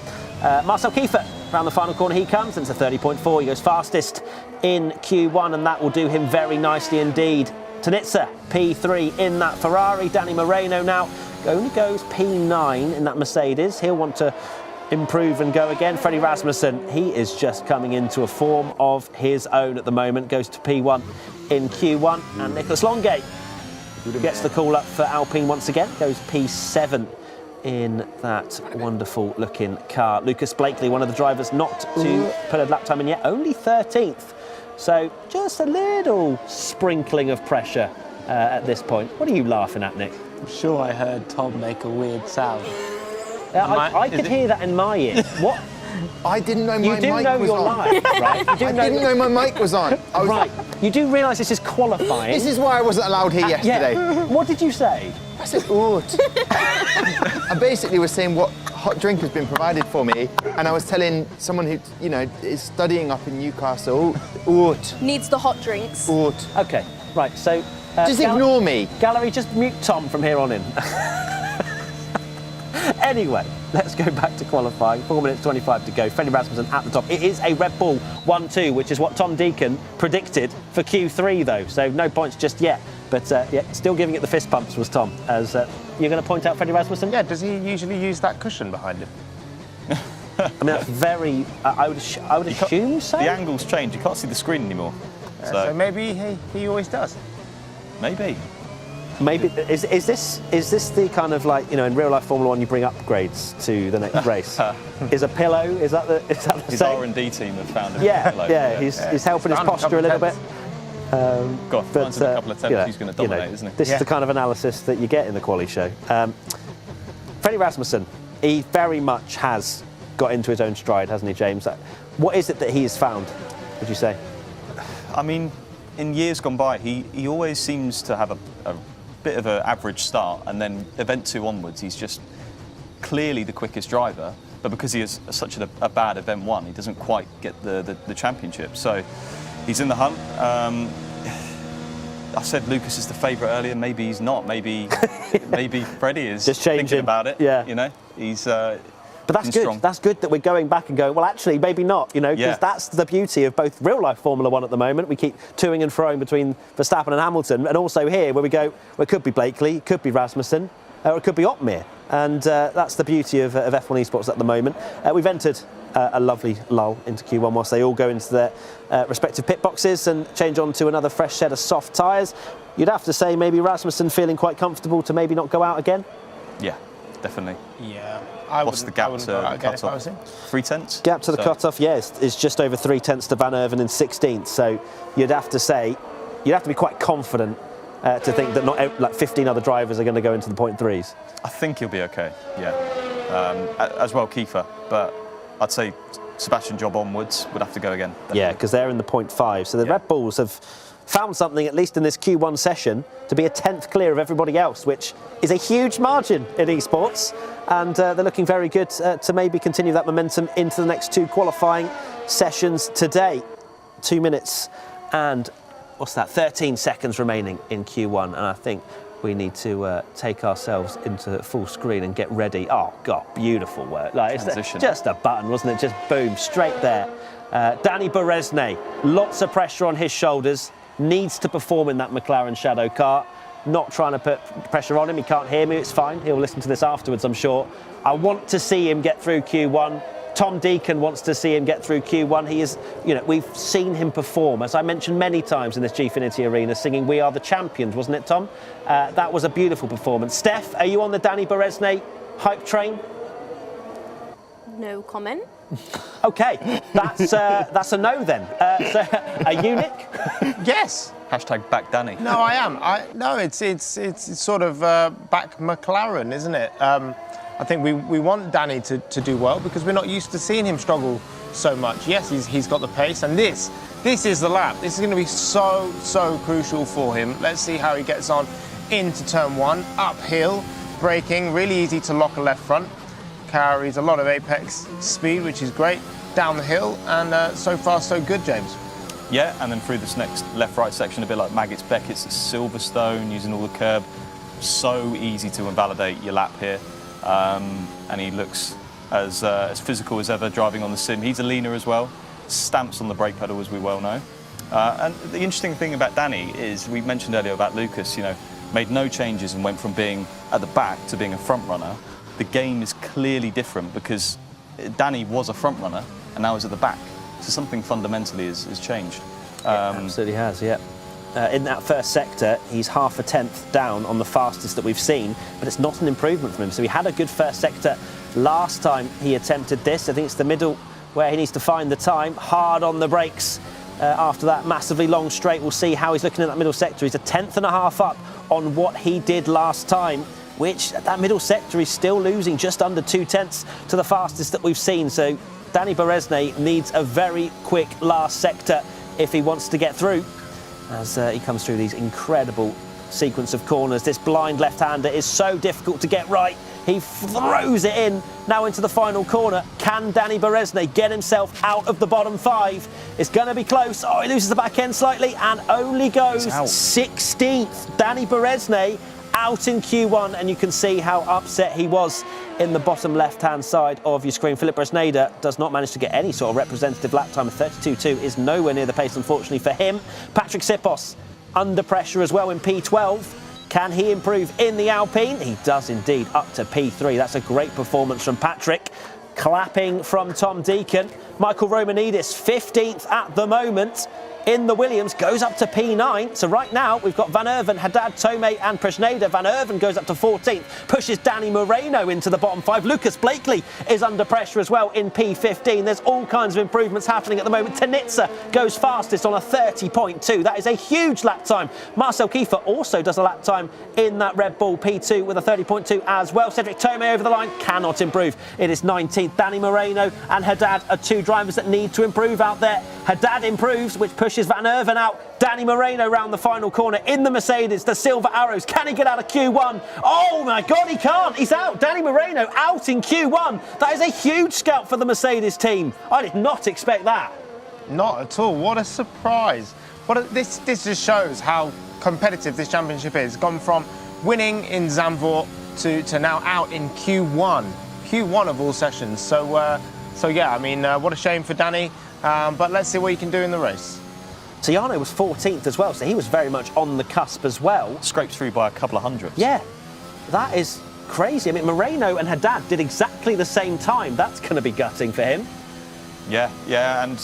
Marcel Kiefer, around the final corner he comes, and it's a 30.4. He goes fastest in Q1, and that will do him very nicely indeed. Tnitzer, P3 in that Ferrari. Danny Moreno now only goes P9 in that Mercedes. He'll want to improve and go again. Freddie Rasmussen, he is just coming into a form of his own at the moment. Goes to P1 in Q1. And Nicholas Longate gets the call up for Alpine once again. Goes P7 in that wonderful looking car. Lucas Blakely, one of the drivers not to put a lap time in yet, only 13th. So just a little sprinkling of pressure at this point. What are you laughing at, Nick? I'm sure I heard Tom make a weird sound. I could hear that in my ear. What? I didn't know my mic was on. You do know you're live, right? I didn't know my mic was on. Right. You do realise this is qualifying. This is why I wasn't allowed here yesterday. Yeah. What did you say? I said, oot. I basically was saying what hot drink has been provided for me, and I was telling someone who, is studying up in Newcastle, oot. Needs the hot drinks. Oot. Okay, right, so... Just ignore me. Gallery, just mute Tom from here on in. Anyway, let's go back to qualifying. 4 minutes 25 to go. Freddie Rasmussen at the top. It is a Red Bull 1-2, which is what Tom Deacon predicted for Q3, though. So no points just yet. But still giving it the fist pumps was Tom. As you're going to point out Freddie Rasmussen? Yeah, does he usually use that cushion behind him? I mean, that's very... I would assume so. The angle's changed. You can't see the screen anymore. So maybe he always does. Maybe. Maybe is this the kind of like, in real life Formula 1 you bring upgrades to the next race? Is a pillow, is that the His same? R&D team have found a pillow. Yeah, he's helping his posture a little bit. God, finds a couple of attempts, he's going to dominate, isn't he? This is the kind of analysis that you get in the quali show. Freddie Rasmussen, he very much has got into his own stride, hasn't he, James? What is it that he has found, would you say? I mean, in years gone by, he always seems to have a bit of an average start, and then event 2 onwards, he's just clearly the quickest driver, but because he is such a bad event 1, he doesn't quite get the championship. So he's in the hunt. I said Lucas is the favourite earlier. Maybe he's not. Maybe Freddie is just thinking about it. Yeah. He's. But that's good. Strong. That's good that we're going back and going, well, actually, maybe not, because that's the beauty of both real-life Formula 1 at the moment. We keep toing and froing between Verstappen and Hamilton, and also here where we go, well, it could be Blakely, it could be Rasmussen, or it could be Otmir. And that's the beauty of F1 Esports at the moment. We've entered a lovely lull into Q1 whilst they all go into their respective pit boxes and change on to another fresh set of soft tyres. You'd have to say maybe Rasmussen feeling quite comfortable to maybe not go out again? Yeah, definitely. Yeah. What's the gap to the cut-off? 3/10? Gap to the cut-off, yes, is just over 3/10 to Van Erven in 16th. So you'd have to be quite confident to think that not like 15 other drivers are going to go into the point threes. I think he'll be okay. Yeah, as well Kiefer, but I'd say Sebastian Job onwards would have to go again. Definitely. Yeah, because they're in the point 5. So the Red Bulls have found something, at least in this Q1 session, to be a 10th clear of everybody else, which is a huge margin in esports. And they're looking very good to maybe continue that momentum into the next 2 qualifying sessions today. 2 minutes and, 13 seconds remaining in Q1. And I think we need to take ourselves into full screen and get ready. Oh, God, beautiful work. Like, it's just a button, wasn't it? Just boom, straight there. Danny Berezni, lots of pressure on his shoulders. Needs to perform in that McLaren Shadow car. Not trying to put pressure on him. He can't hear me. It's fine. He'll listen to this afterwards, I'm sure. I want to see him get through Q1. Tom Deacon wants to see him get through Q1. He is, we've seen him perform, as I mentioned many times in this Gfinity Arena, singing "We Are the Champions," wasn't it, Tom? That was a beautiful performance. Steph, are you on the Danny Berezni hype train? No comment. Okay, that's a no then. So, are you, Nick? Yes. Hashtag back Danny. No, I am. No, it's sort of back McLaren, isn't it? I think we want Danny to do well because we're not used to seeing him struggle so much. Yes, he's got the pace, and this is the lap. This is going to be so crucial for him. Let's see how he gets on into turn 1, uphill, braking, really easy to lock a left front. carries, a lot of apex speed, which is great, down the hill, and so far so good, James. Yeah, and then through this next left-right section, a bit like Maggots Beckett's at Silverstone, using all the curb. So easy to invalidate your lap here. And he looks as physical as ever driving on the sim. He's a leaner as well, stamps on the brake pedal, as we well know. And the interesting thing about Danny is, we mentioned earlier about Lucas, made no changes and went from being at the back to being a front runner. The game is clearly different because Danny was a front runner and now is at the back. So something fundamentally has changed. It absolutely has, yeah. In that first sector, he's half a tenth down on the fastest that we've seen, but it's not an improvement from him. So he had a good first sector last time he attempted this. I think it's the middle where he needs to find the time, hard on the brakes. After that massively long straight, we'll see how he's looking in that middle sector. He's a tenth and a half up on what he did last time, which at that middle sector he's still losing just under 2/10 to the fastest that we've seen. So Danny Berezni needs a very quick last sector if he wants to get through, as he comes through these incredible sequence of corners. This blind left-hander is so difficult to get right. He throws it in now into the final corner. Can Danny Berezni get himself out of the bottom 5? It's going to be close. Oh, he loses the back end slightly and only goes 16th. Danny Berezni out in Q1, and you can see how upset he was in the bottom left-hand side of your screen. Philip Bresneda does not manage to get any sort of representative lap time. 32.2 is nowhere near the pace, unfortunately, for him. Patrick Sipos under pressure as well in P12. Can he improve in the Alpine? He does indeed, up to P3. That's a great performance from Patrick. Clapping from Tom Deacon. Michael Romanidis, 15th at the moment in the Williams, goes up to P9. So right now we've got Van Erven, Haddad, Tomei and Presneda. Van Erven goes up to 14th, pushes Danny Moreno into the bottom 5. Lucas Blakely is under pressure as well in P15. There's all kinds of improvements happening at the moment. Tnitzer goes fastest on a 30.2. That is a huge lap time. Marcel Kiefer also does a lap time in that Red Bull P2 with a 30.2 as well. Cedric Tomei over the line cannot improve. It is 19th. Danny Moreno and Haddad are two drivers that need to improve out there. Haddad improves, which pushes Van Erven out. Danny Moreno round the final corner in the Mercedes, the Silver Arrows. Can he get out of Q1? Oh my God, he can't. He's out. Danny Moreno out in Q1. That is a huge scalp for the Mercedes team. I did not expect that. Not at all. What a surprise. This just shows how competitive this championship is. Gone from winning in Zandvoort to now out in Q1. Q1 of all sessions. So yeah, I mean, what a shame for Danny. But let's see what he can do in the race. Tiano was 14th as well, so he was very much on the cusp as well. Scraped through by a couple of hundreds. Yeah, that is crazy. I mean, Moreno and Haddad did exactly the same time. That's going to be gutting for him. Yeah, and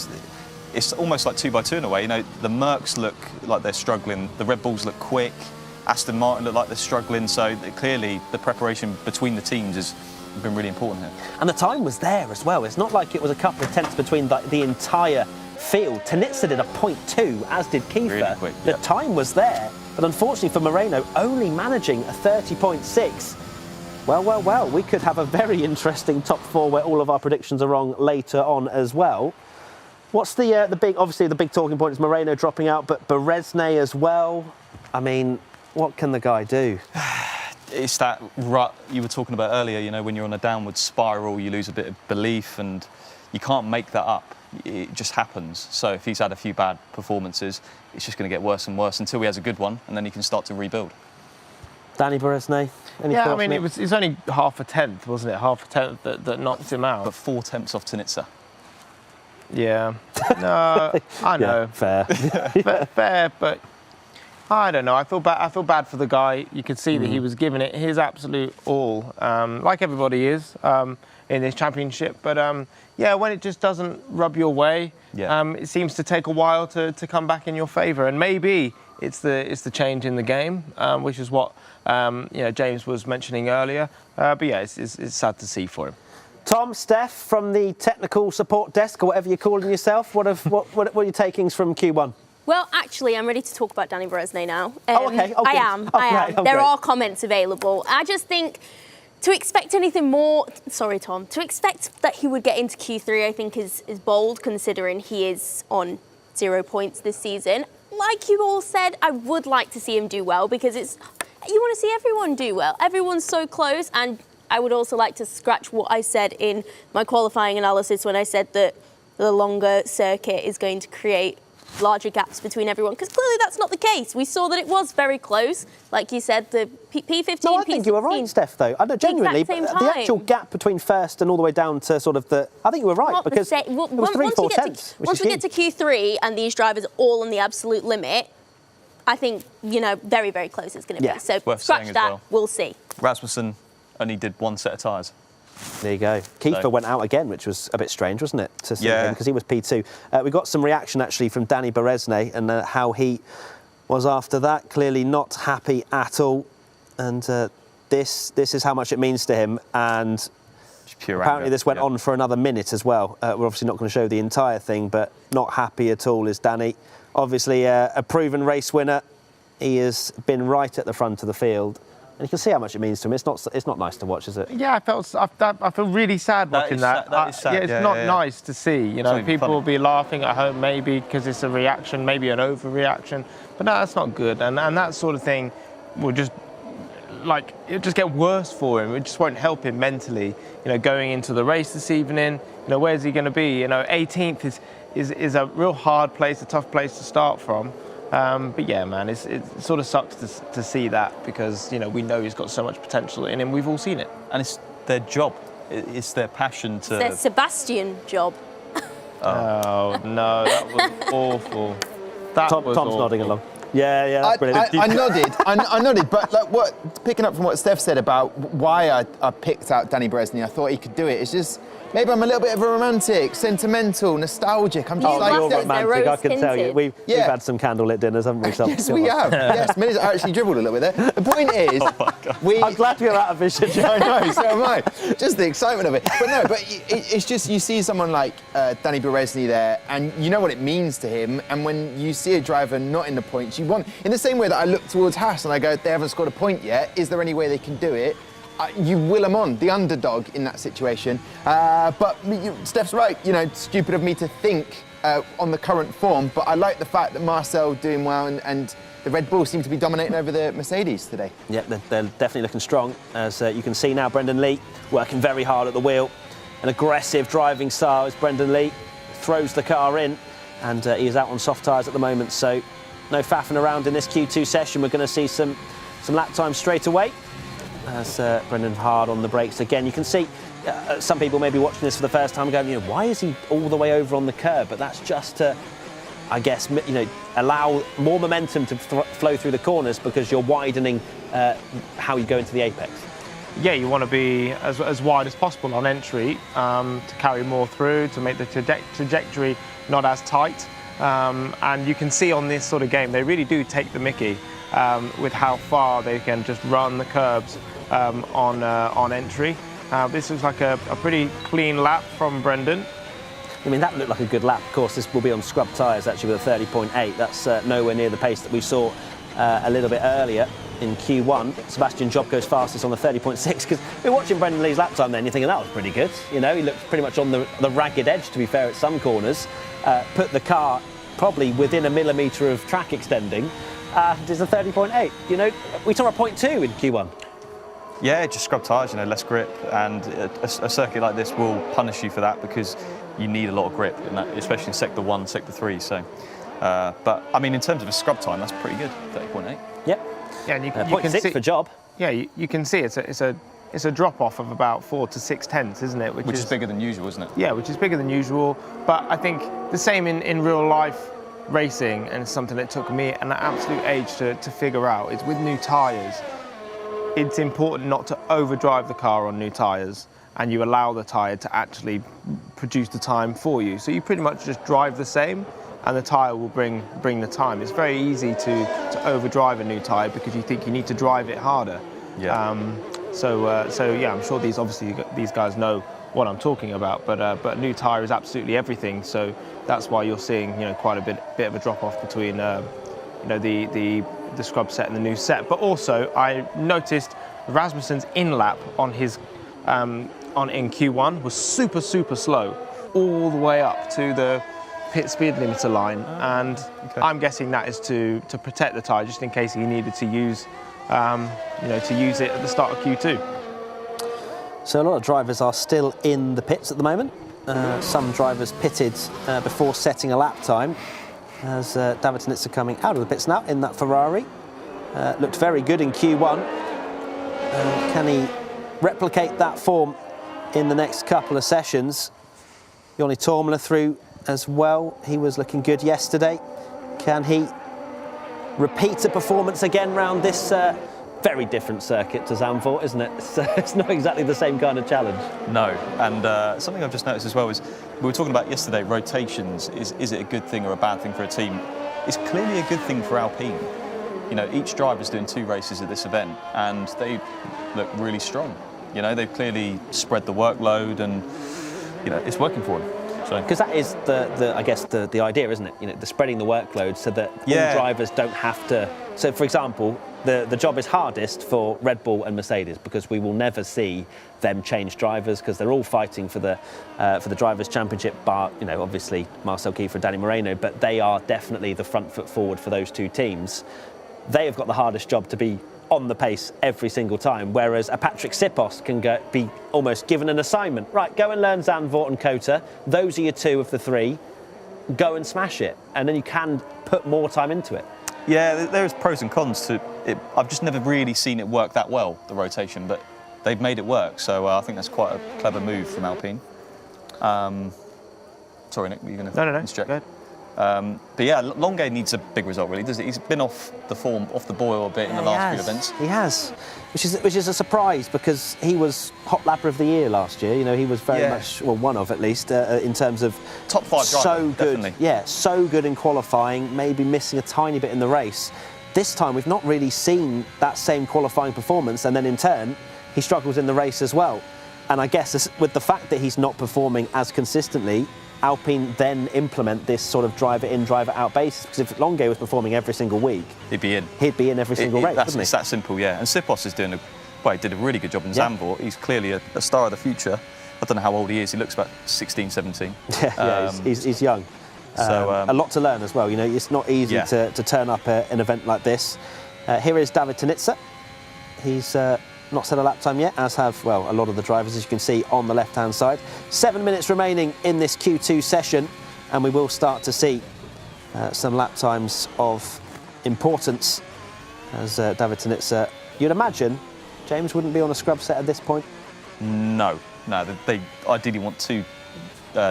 it's almost like 2 by 2 in a way. The Mercs look like they're struggling. The Red Bulls look quick. Aston Martin look like they're struggling. So clearly the preparation between the teams has been really important here. And the time was there as well. It's not like it was a couple of tenths between the entire field. Tnitzer did a 0.2, as did Kiefer. Really quick, the time was there, but unfortunately for Moreno, only managing a 30.6. Well, we could have a very interesting top 4 where all of our predictions are wrong later on as well. What's the big, obviously the big talking point is Moreno dropping out, but Berezni as well. I mean, what can the guy do? It's that rut you were talking about earlier, when you're on a downward spiral, you lose a bit of belief and you can't make that up. It just happens. So if he's had a few bad performances, it's just going to get worse and worse until he has a good one, and then he can start to rebuild. Danny Berezni, any thoughts? Yeah, I mean, it's only half a tenth, wasn't it? Half a tenth that knocked him out. But 4 tenths off Tnitzer. Yeah. No, I know. Yeah, fair. fair, but I don't know. I feel bad for the guy. You could see that he was giving it his absolute all, like everybody is in this championship. But yeah, when it just doesn't rub your way, it seems to take a while to come back in your favour. And maybe it's the change in the game, which is what James was mentioning earlier. But yeah, it's sad to see for him. Tom, Steph, from the technical support desk, or whatever you're calling yourself, what are your takings from Q1? Well, actually, I'm ready to talk about Danny Berezni now. Okay. I am. There are comments available. I just think to expect anything more... Sorry, Tom. To expect that he would get into Q3, I think, is bold, considering he is on 0 points this season. Like you all said, I would like to see him do well, because you want to see everyone do well. Everyone's so close, and I would also like to scratch what I said in my qualifying analysis when I said that the longer circuit is going to create larger gaps between everyone, because clearly that's not the case. We saw that it was very close. Like you said, the P15, No, I think you were right, Steph, though. I know, genuinely, exact same the actual time. gap between first and all the way down to sort of the... I think you were right, Not the because same. it was 3-4 tenths, which Once is we get to Q3 and these drivers are all on the absolute limit, I think, very, very close it's going to Yeah, be. So worth scratch saying as that, well. we'll see. Rasmussen only did one set of tyres. There you go. Kiefer So- went out again, which was a bit strange, wasn't it, to see Yeah. him, because he was P2. We got some reaction, actually, from Danny Berezni and how he was after that. Clearly not happy at all. And this is how much it means to him. And Just pure apparently anger. this went Yeah. on for another minute as well. We're obviously not going to show the entire thing, but not happy at all is Danny. Obviously a proven race winner. He has been right at the front of the field. And you can see how much it means to him. It's not nice to watch, is it? Yeah, I feel really sad That watching is that. sad- that is sad. Yeah, it's Yeah, not yeah, yeah. nice to see. not even People funny. will be laughing at home maybe because it's a reaction, maybe an overreaction. But no, that's not good. And that sort of thing will just, it'll just get worse for him. It just won't help him mentally. Going into the race this evening, where's he going to be? 18th is a real hard place, a tough place to start from. But yeah, man, it sort of sucks to see that because, we know he's got so much potential in him. We've all seen it. And it's their job. It's their passion to... It's their Sebastian job. Oh, no, that was awful. That Tom's was awful. nodding along. Yeah, that's brilliant. I nodded, I nodded, but picking up from what Steph said about why I picked out Danny Berezni, I thought he could do it. It's just maybe I'm a little bit of a romantic, sentimental, nostalgic. I'm just Oh, like You're They're romantic, I can tell you. rose-tinted. We've Yeah. had some candlelit dinners, haven't we? Tom? Yes, we have. Yes, Minnie's actually dribbled a little bit there. The point is, I'm glad you're out of vision. I know, so am I. Just the excitement of it. But no, it's just you see someone like Danny Berezni there, and you know what it means to him. And when you see a driver not in the points, you want, in the same way that I look towards Haas and I go, they haven't scored a point yet. Is there any way they can do it? You will them on, the underdog in that situation. But Steph's right, stupid of me to think on the current form, but I like the fact that Marcel doing well and the Red Bull seem to be dominating over the Mercedes today. Yeah, they're definitely looking strong. As you can see now, Brendan Lee working very hard at the wheel. An aggressive driving style as Brendan Lee throws the car in, and he is out on soft tyres at the moment, so no faffing around in this Q2 session. We're going to see some lap times straight away. As Brendan hard on the brakes again. You can see some people may be watching this for the first time going, why is he all the way over on the curb? But that's just to, I guess, allow more momentum to flow through the corners because you're widening how you go into the apex. Yeah, you want to be as wide as possible on entry to carry more through, to make the trajectory not as tight. And you can see on this sort of game, they really do take the mickey with how far they can just run the curbs on entry. This looks like a pretty clean lap from Brendan. I mean, that looked like a good lap. Of course, this will be on scrub tyres, actually, with a 30.8. That's nowhere near the pace that we saw a little bit earlier in Q1. Sebastian Job goes fastest on the 30.6, because we're watching Brendan Lee's lap time then, you're thinking that was pretty good. He looked pretty much on the ragged edge, to be fair, at some corners. Put the car probably within a millimetre of track extending. It's a 30.8. We saw a 0.2 in Q1. Yeah, just scrub tyres, less grip, and a circuit like this will punish you for that because you need a lot of grip, especially in Sector 1, Sector 3. So, but I mean, in terms of a scrub time, that's pretty good, 30.8. Yep. Yeah, and you can 0.6 see for Job. Yeah, you can see it's a drop off of about 4 to 6 tenths, isn't it? Which is bigger than usual, isn't it? Yeah, which is bigger than usual. But I think the same in real life racing, and it's something that took me an absolute age to figure out, is with new tyres. It's important not to overdrive the car on new tyres, and you allow the tyre to actually produce the time for you. So you pretty much just drive the same, and the tyre will bring the time. It's very easy to overdrive a new tyre because you think you need to drive it harder. Yeah. So yeah, I'm sure these guys know what I'm talking about. But a new tyre is absolutely everything. So that's why you're seeing quite a bit of a drop off between the scrub set and the new set. But also I noticed Rasmussen's in lap on his in Q1 was super slow all the way up to the pit speed limiter line, and okay. I'm guessing that is to protect the tyre just in case he needed to use it at the start of Q2. So a lot of drivers are still in the pits at the moment. Some drivers pitted before setting a lap time. As David Tnitzer coming out of the pits now in that Ferrari. Looked very good in Q1. Can he replicate that form in the next couple of sessions? Joni Tormler through as well. He was looking good yesterday. Can he repeat a performance again round this very different circuit to Zandvoort, isn't it? It's not exactly the same kind of challenge. No, and something I've just noticed as well is we were talking about yesterday, rotations. Is it a good thing or a bad thing for a team? It's clearly a good thing for Alpine. You know, each driver's doing 2 races at this event, and they look really strong. You know, they've clearly spread the workload, and you know, it's working for them. Because that is I guess the idea, isn't it? You know, the spreading the workload so that all drivers don't have to. So, for example, the job is hardest for Red Bull and Mercedes because we will never see them change drivers because they're all fighting for the drivers' championship. Bar, you know, obviously Marcel Kiefer and Danny Moreno, but they are definitely the front foot forward for those 2 teams. They have got the hardest job to be on the pace every single time, whereas a Patrick Sipos can be almost given an assignment. Right, go and learn Zandvoort and Kota. Those are your 2 of the 3. Go and smash it, and then you can put more time into it. Yeah, there's pros and cons to it. I've just never really seen it work that well, the rotation, but they've made it work. So I think that's quite a clever move from Alpine. Sorry, Nick, were you going to interject? Go ahead. But yeah, Longuet needs a big result, really, doesn't he? He's been off the form, off the boil a bit in the last few events. He has, which is a surprise because he was Hot Lapper of the Year last year. You know, he was very much, well, one of at least, in terms of top 5 driver, so good. Definitely. Yeah, so good in qualifying, maybe missing a tiny bit in the race. This time we've not really seen that same qualifying performance, and then in turn he struggles in the race as well. And I guess with the fact that he's not performing as consistently, Alpine then implement this sort of driver in, driver out basis. Because if Longuet was performing every single week, he'd be in. He'd be in every single race, wouldn't he? It's that simple, yeah. And Sipos is doing he did a really good job in Zandvoort. He's clearly a star of the future. I don't know how old he is. He looks about 16, 17. He's young. So a lot to learn as well. You know, it's not easy to turn up an event like this. Here is David Tnitzer. He's not set a lap time yet, as have, well, a lot of the drivers, as you can see on the left-hand side. 7 minutes remaining in this Q2 session, and we will start to see some lap times of importance as David Tnitzer, you'd imagine, James wouldn't be on a scrub set at this point? No, they ideally want 2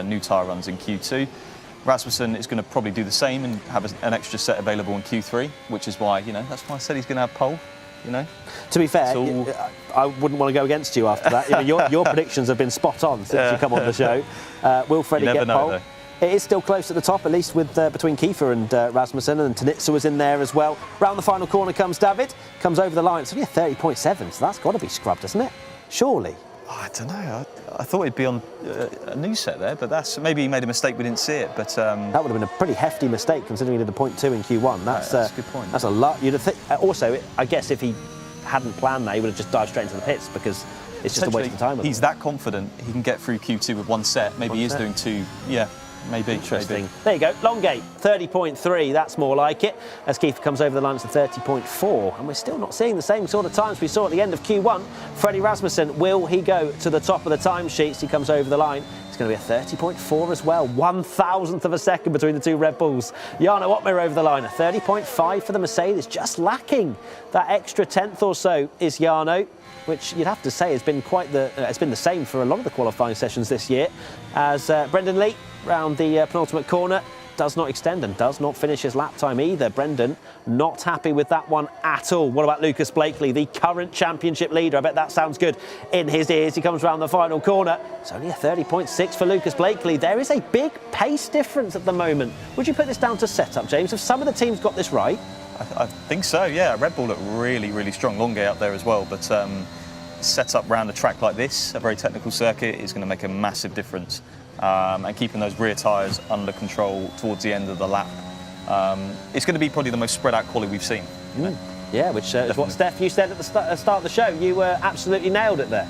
new tyre runs in Q2. Rasmussen is going to probably do the same and have an extra set available in Q3, which is why, you know, that's why I said he's going to have pole. You know? To be fair, I wouldn't want to go against you after that. You know, your predictions have been spot on since you come on the show. Will Freddie get pole? Though. It is still close at the top, at least with between Kiefer and Rasmussen, and Tnitzer was in there as well. Round the final corner comes David, comes over the line. It's only a 30.7, so that's got to be scrubbed, hasn't it? Surely. Oh, I don't know. I thought he'd be on a new set there, but maybe he made a mistake. We didn't see it, but that would have been a pretty hefty mistake considering he did a 0.2 in Q1. That's a good point. That's a lot. You'd have also, I guess, if he hadn't planned that, he would have just dived straight into the pits because it's just a waste of time. He's that confident he can get through Q2 with 1 set. Maybe he is doing 2. Yeah. Maybe. Interesting. Maybe. There you go. Longuet, 30.3. That's more like it. As Keith comes over the line to 30.4. And we're still not seeing the same sort of times we saw at the end of Q1. Freddie Rasmussen, will he go to the top of the timesheets? He comes over the line. It's going to be a 30.4 as well. 1,000th of a second between the 2 Red Bulls. Jarno Opmeer over the line. A 30.5 for the Mercedes. Just lacking that extra 10th or so is Jarno, which you'd have to say has been it's been the same for a lot of the qualifying sessions this year. As Brendan Lee round the penultimate corner does not extend and does not finish his lap time either. Brendan not happy with that one at all. What about Lucas Blakely, the current championship leader? I bet that sounds good in his ears. He comes round the final corner. It's only a 30.6 for Lucas Blakely. There is a big pace difference at the moment. Would you put this down to setup, James? Have some of the teams got this right? I think so, yeah. Red Bull look really, really strong. Longuet up there as well, but set up round a track like this, a very technical circuit, is going to make a massive difference. And keeping those rear tyres under control towards the end of the lap. It's going to be probably the most spread out quali we've seen. Yeah, which is what, Steph, you said at the start of the show. You absolutely nailed it there.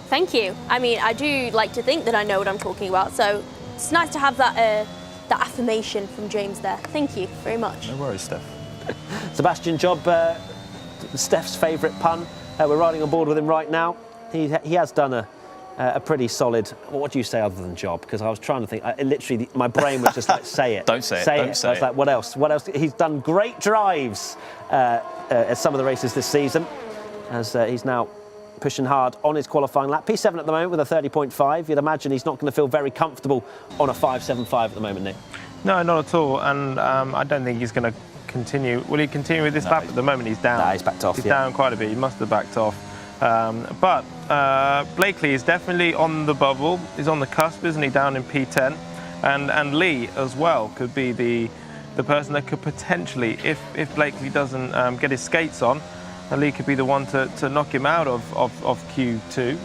Thank you. I mean, I do like to think that I know what I'm talking about, so it's nice to have that affirmation from James there. Thank you very much. No worries, Steph. Sebastian Job, Steph's favourite pun. We're riding on board with him right now. He has done a pretty solid, what do you say other than job? Because I was trying to think, literally my brain was just like, say it. Don't say it, don't say I was like, what else? What else? He's done great drives at some of the races this season, as he's now pushing hard on his qualifying lap. P7 at the moment with a 30.5. You'd imagine he's not going to feel very comfortable on a 5.75 at the moment, Nick. No, not at all. And I don't think he's going to continue. Will he continue with this lap? At the moment, he's down. Nah, he's backed off. He's down quite a bit. He must have backed off. But Blakely is definitely on the bubble. He's on the cusp, isn't he, down in P10? And Lee as well could be the person that could potentially, if Blakely doesn't get his skates on, Lee could be the one to knock him out of Q2.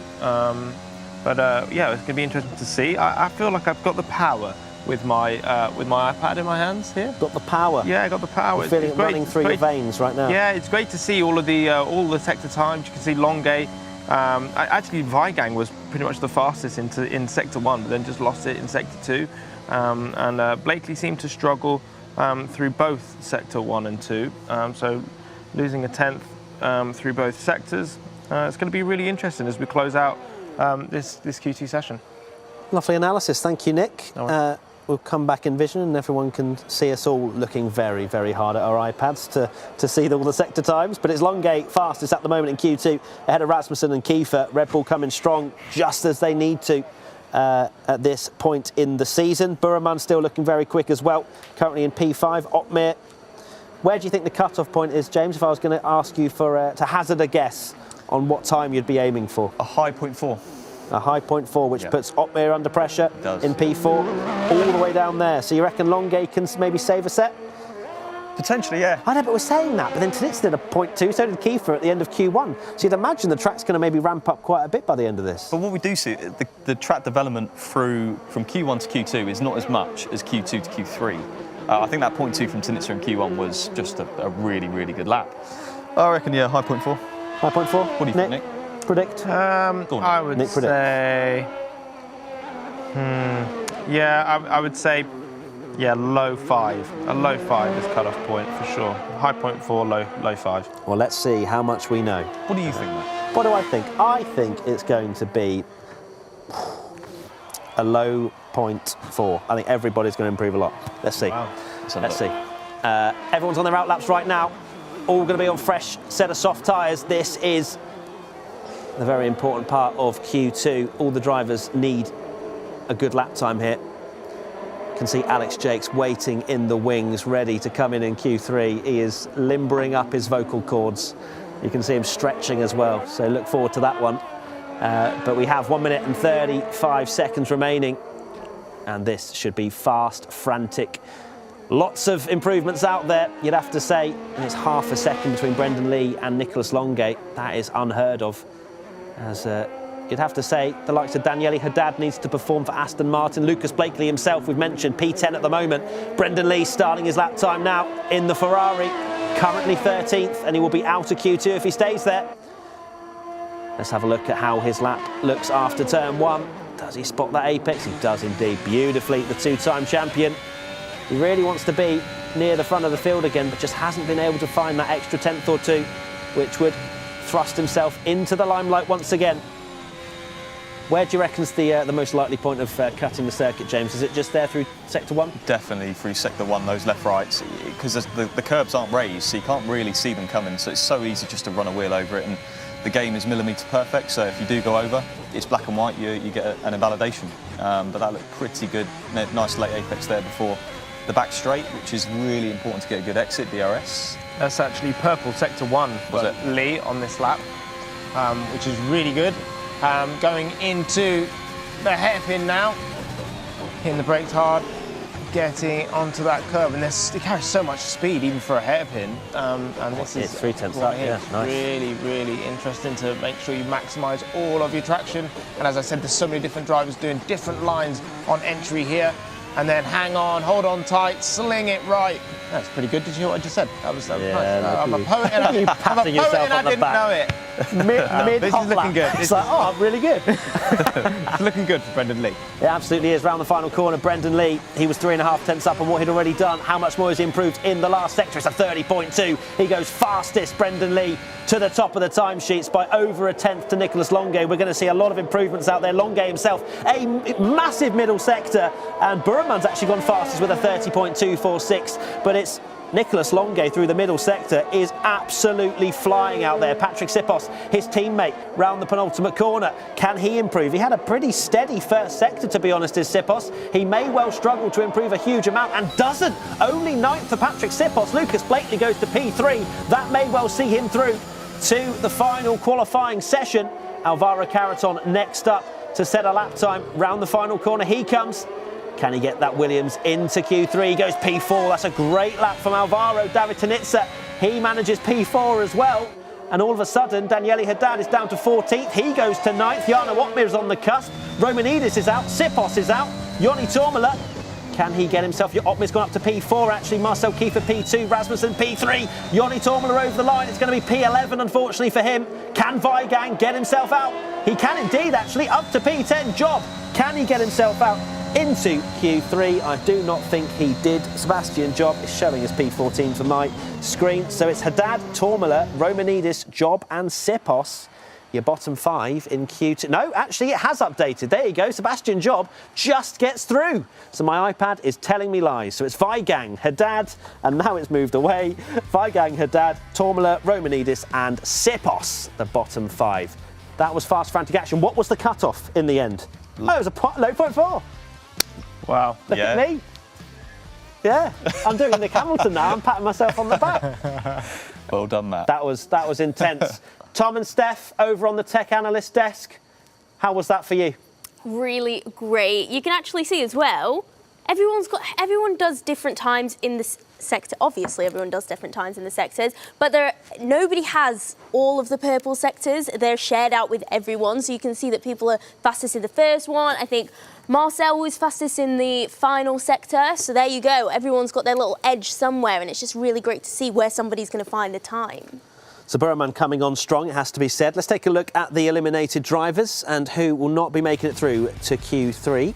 Yeah, it's going to be interesting to see. I feel like I've got the power with my iPad in my hands here. Got the power. Yeah, I got the power. You're feeling it running through your veins right now. Yeah, it's great to see all the sector times. You can see Longay. Actually, Weigang was pretty much the fastest in sector 1, but then just lost it in sector 2. And Blakely seemed to struggle through both sector 1 and 2. So losing a 10th through both sectors. It's going to be really interesting as we close out this Q2 session. Lovely analysis. Thank you, Nick. We'll come back in vision and everyone can see us all looking very, very hard at our iPads to see all the sector times. But it's Longay fastest at the moment in Q2, ahead of Rasmussen and Kiefer. Red Bull coming strong just as they need to at this point in the season. Buraman still looking very quick as well, currently in P5. Otmir, where do you think the cut-off point is, James, if I was going to ask you to hazard a guess on what time you'd be aiming for? A high 0.4. A high 0.4, which puts Otmir under pressure in P4, all the way down there. So you reckon Longay can maybe save a set? Potentially, yeah. I know, but we're saying that. But then Tnitzer did a 0.2, so did Kiefer at the end of Q1. So you'd imagine the track's going to maybe ramp up quite a bit by the end of this. But what we do see, the track development from Q1 to Q2 is not as much as Q2 to Q3. I think that 0.2 from Tnitzer in Q1 was just a really, really good lap. I reckon, yeah, high 0.4. High 0.4? What do you think, Nick? Predict? I would Nick, say, I would say, low 5. A low 5 is cut-off point for sure. High 0.4, low 5. Well, let's see how much we know. What do you think, Matt? What do I think? I think it's going to be a low 0.4. I think everybody's going to improve a lot. Let's see. Wow. Let's see. Everyone's on their out laps right now. All going to be on fresh set of soft tyres. This is the very important part of Q2. All the drivers need a good lap time here. You can see Alex Jakes waiting in the wings, ready to come in Q3. He is limbering up his vocal cords. You can see him stretching as well, so look forward to that one. But we have 1 minute and 35 seconds remaining, and this should be fast, frantic. Lots of improvements out there, you'd have to say. And it's half a second between Brendan Lee and Nicholas Longay. That is unheard of. As you'd have to say, the likes of Daniele Haddad needs to perform for Aston Martin. Lucas Blakely himself, we've mentioned, P10 at the moment. Brendan Lee starting his lap time now in the Ferrari, currently 13th, and he will be out of Q2 if he stays there. Let's have a look at how his lap looks after turn 1. Does he spot that apex? He does indeed, beautifully, the two-time champion. He really wants to be near the front of the field again, but just hasn't been able to find that extra 10th or 2, which would thrust himself into the limelight once again. Where do you reckon is the most likely point of cutting the circuit, James? Is it just there through sector 1? Definitely through sector 1, those left-rights, because the curbs aren't raised, so you can't really see them coming, so it's so easy just to run a wheel over it, and the game is millimetre perfect, so if you do go over, it's black and white, you get an invalidation. But that looked pretty good, nice late apex there before the back straight, which is really important to get a good exit, DRS. That's actually purple sector 1 for Lee on this lap, which is really good. Going into the hairpin now, hitting the brakes hard, getting onto that curve, and it carries so much speed even for a hairpin. And this is 3/10 right here. yeah, nice. Really, really interesting to make sure you maximise all of your traction. And as I said, there's so many different drivers doing different lines on entry here. And then hang on, hold on tight, sling it right. That's pretty good. Did you hear what I just said? That was nice. I'm a poet and I didn't know it. mid This hot is looking lap. good. It's like, oh, I'm really good. It's looking good for Brendan Lee. It absolutely is. Round the final corner, Brendan Lee, he was 3.5 tenths up on what he'd already done. How much more has he improved in the last sector? It's a 30.2. He goes fastest, Brendan Lee, to the top of the timesheets by over a tenth to Nicholas Longuet. We're going to see a lot of improvements out there. Longuet himself, a massive middle sector, and Burman's actually gone fastest with a 30.246, but it's Nicholas Longuet through the middle sector is absolutely flying out there. Patrick Sipos, his teammate, round the penultimate corner. Can he improve? He had a pretty steady first sector, to be honest, is Sipos. He may well struggle to improve a huge amount and doesn't. Only ninth for Patrick Sipos. Lucas Blakely goes to P3. That may well see him through to the final qualifying session. Alvaro Caraton next up to set a lap time. Round the final corner he comes. Can he get that Williams into Q3? He goes P4. That's a great lap from Alvaro. David Tnitzer, he manages P4 as well. And all of a sudden, Daniele Haddad is down to 14th. He goes to 9th. Jarno Otmir is on the cusp. Romanidis is out. Sipos is out. Joni Tormela, can he get himself? Otmir's gone up to P4, actually. Marcel Kiefer P2. Rasmussen P3. Joni Tormela over the line. It's going to be P11, unfortunately, for him. Can Weigang get himself out? He can indeed, actually. Up to P10. Job. Can he get himself out into Q3? I do not think he did. Sebastian Job is showing as P14 for my screen. So it's Haddad, Tormela, Romanidis, Job and Sipos. Your bottom 5 in Q2. No, actually it has updated. There you go. Sebastian Job just gets through. So my iPad is telling me lies. So it's Weigang, Haddad, and now it's moved away. Weigang, Haddad, Tormela, Romanidis and Sipos, the bottom 5. That was fast frantic action. What was the cut-off in the end? Oh, it was a low 0.4. Wow. Look at me. Yeah, I'm doing Nick Hamilton now. I'm patting myself on the back. Well done, Matt. That was intense. Tom and Steph over on the tech analyst desk. How was that for you? Really great. You can actually see as well, everyone does different times in this sector. Obviously, everyone does different times in the sectors, but nobody has all of the purple sectors. They're shared out with everyone, so you can see that people are fastest in the first one. I think Marcel was fastest in the final sector, so there you go. Everyone's got their little edge somewhere, and it's just really great to see where somebody's going to find the time. So Burman coming on strong, it has to be said. Let's take a look at the eliminated drivers and who will not be making it through to Q3.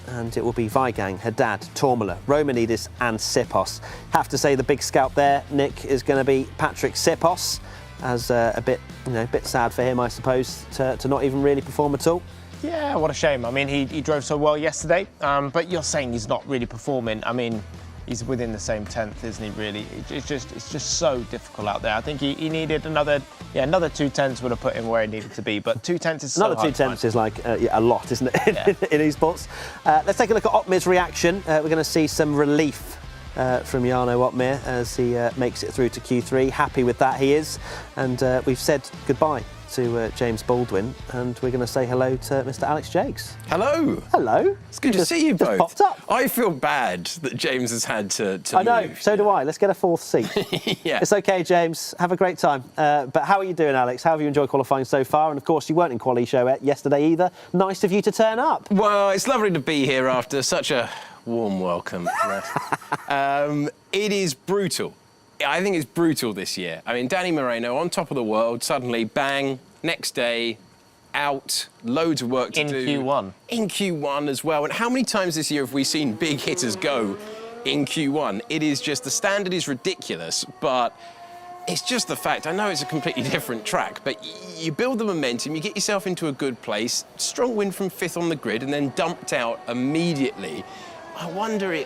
And it will be Weigang, Haddad, Tormela, Romanidis and Sipos. Have to say the big scalp there, Nick, is going to be Patrick Sipos. As a bit sad for him, I suppose, to not even really perform at all. Yeah, what a shame. I mean, he drove so well yesterday, but you're saying he's not really performing. I mean, he's within the same 10th, isn't he, really? It's just so difficult out there. I think he needed another 2 tenths would have put him where he needed to be, but 2 tenths is so Another 2 tenths is like a lot, isn't it, in esports? Let's take a look at Otmir's reaction. We're going to see some relief from Jarno Otmir as he makes it through to Q3. Happy with that, he is. And we've said goodbye to James Baldwin, and we're going to say hello to Mr. Alex Jakes. Hello. Hello. It's good to see you both. Popped up. I feel bad that James has had to I know, move. so do I. Let's get a 4th seat. Yeah. It's okay, James. Have a great time. But how are you doing, Alex? How have you enjoyed qualifying so far? And of course, you weren't in Quali Show yesterday either. Nice of you to turn up. Well, it's lovely to be here after such a warm welcome. It is brutal. I think it's brutal this year. I mean, Danny Moreno on top of the world, suddenly bang, next day, out, loads of work to do. In Q1. In Q1 as well. And how many times this year have we seen big hitters go in Q1? It is just, the standard is ridiculous, but it's just the fact, I know it's a completely different track, but you build the momentum, you get yourself into a good place, strong win from 5th on the grid, and then dumped out immediately. I wonder,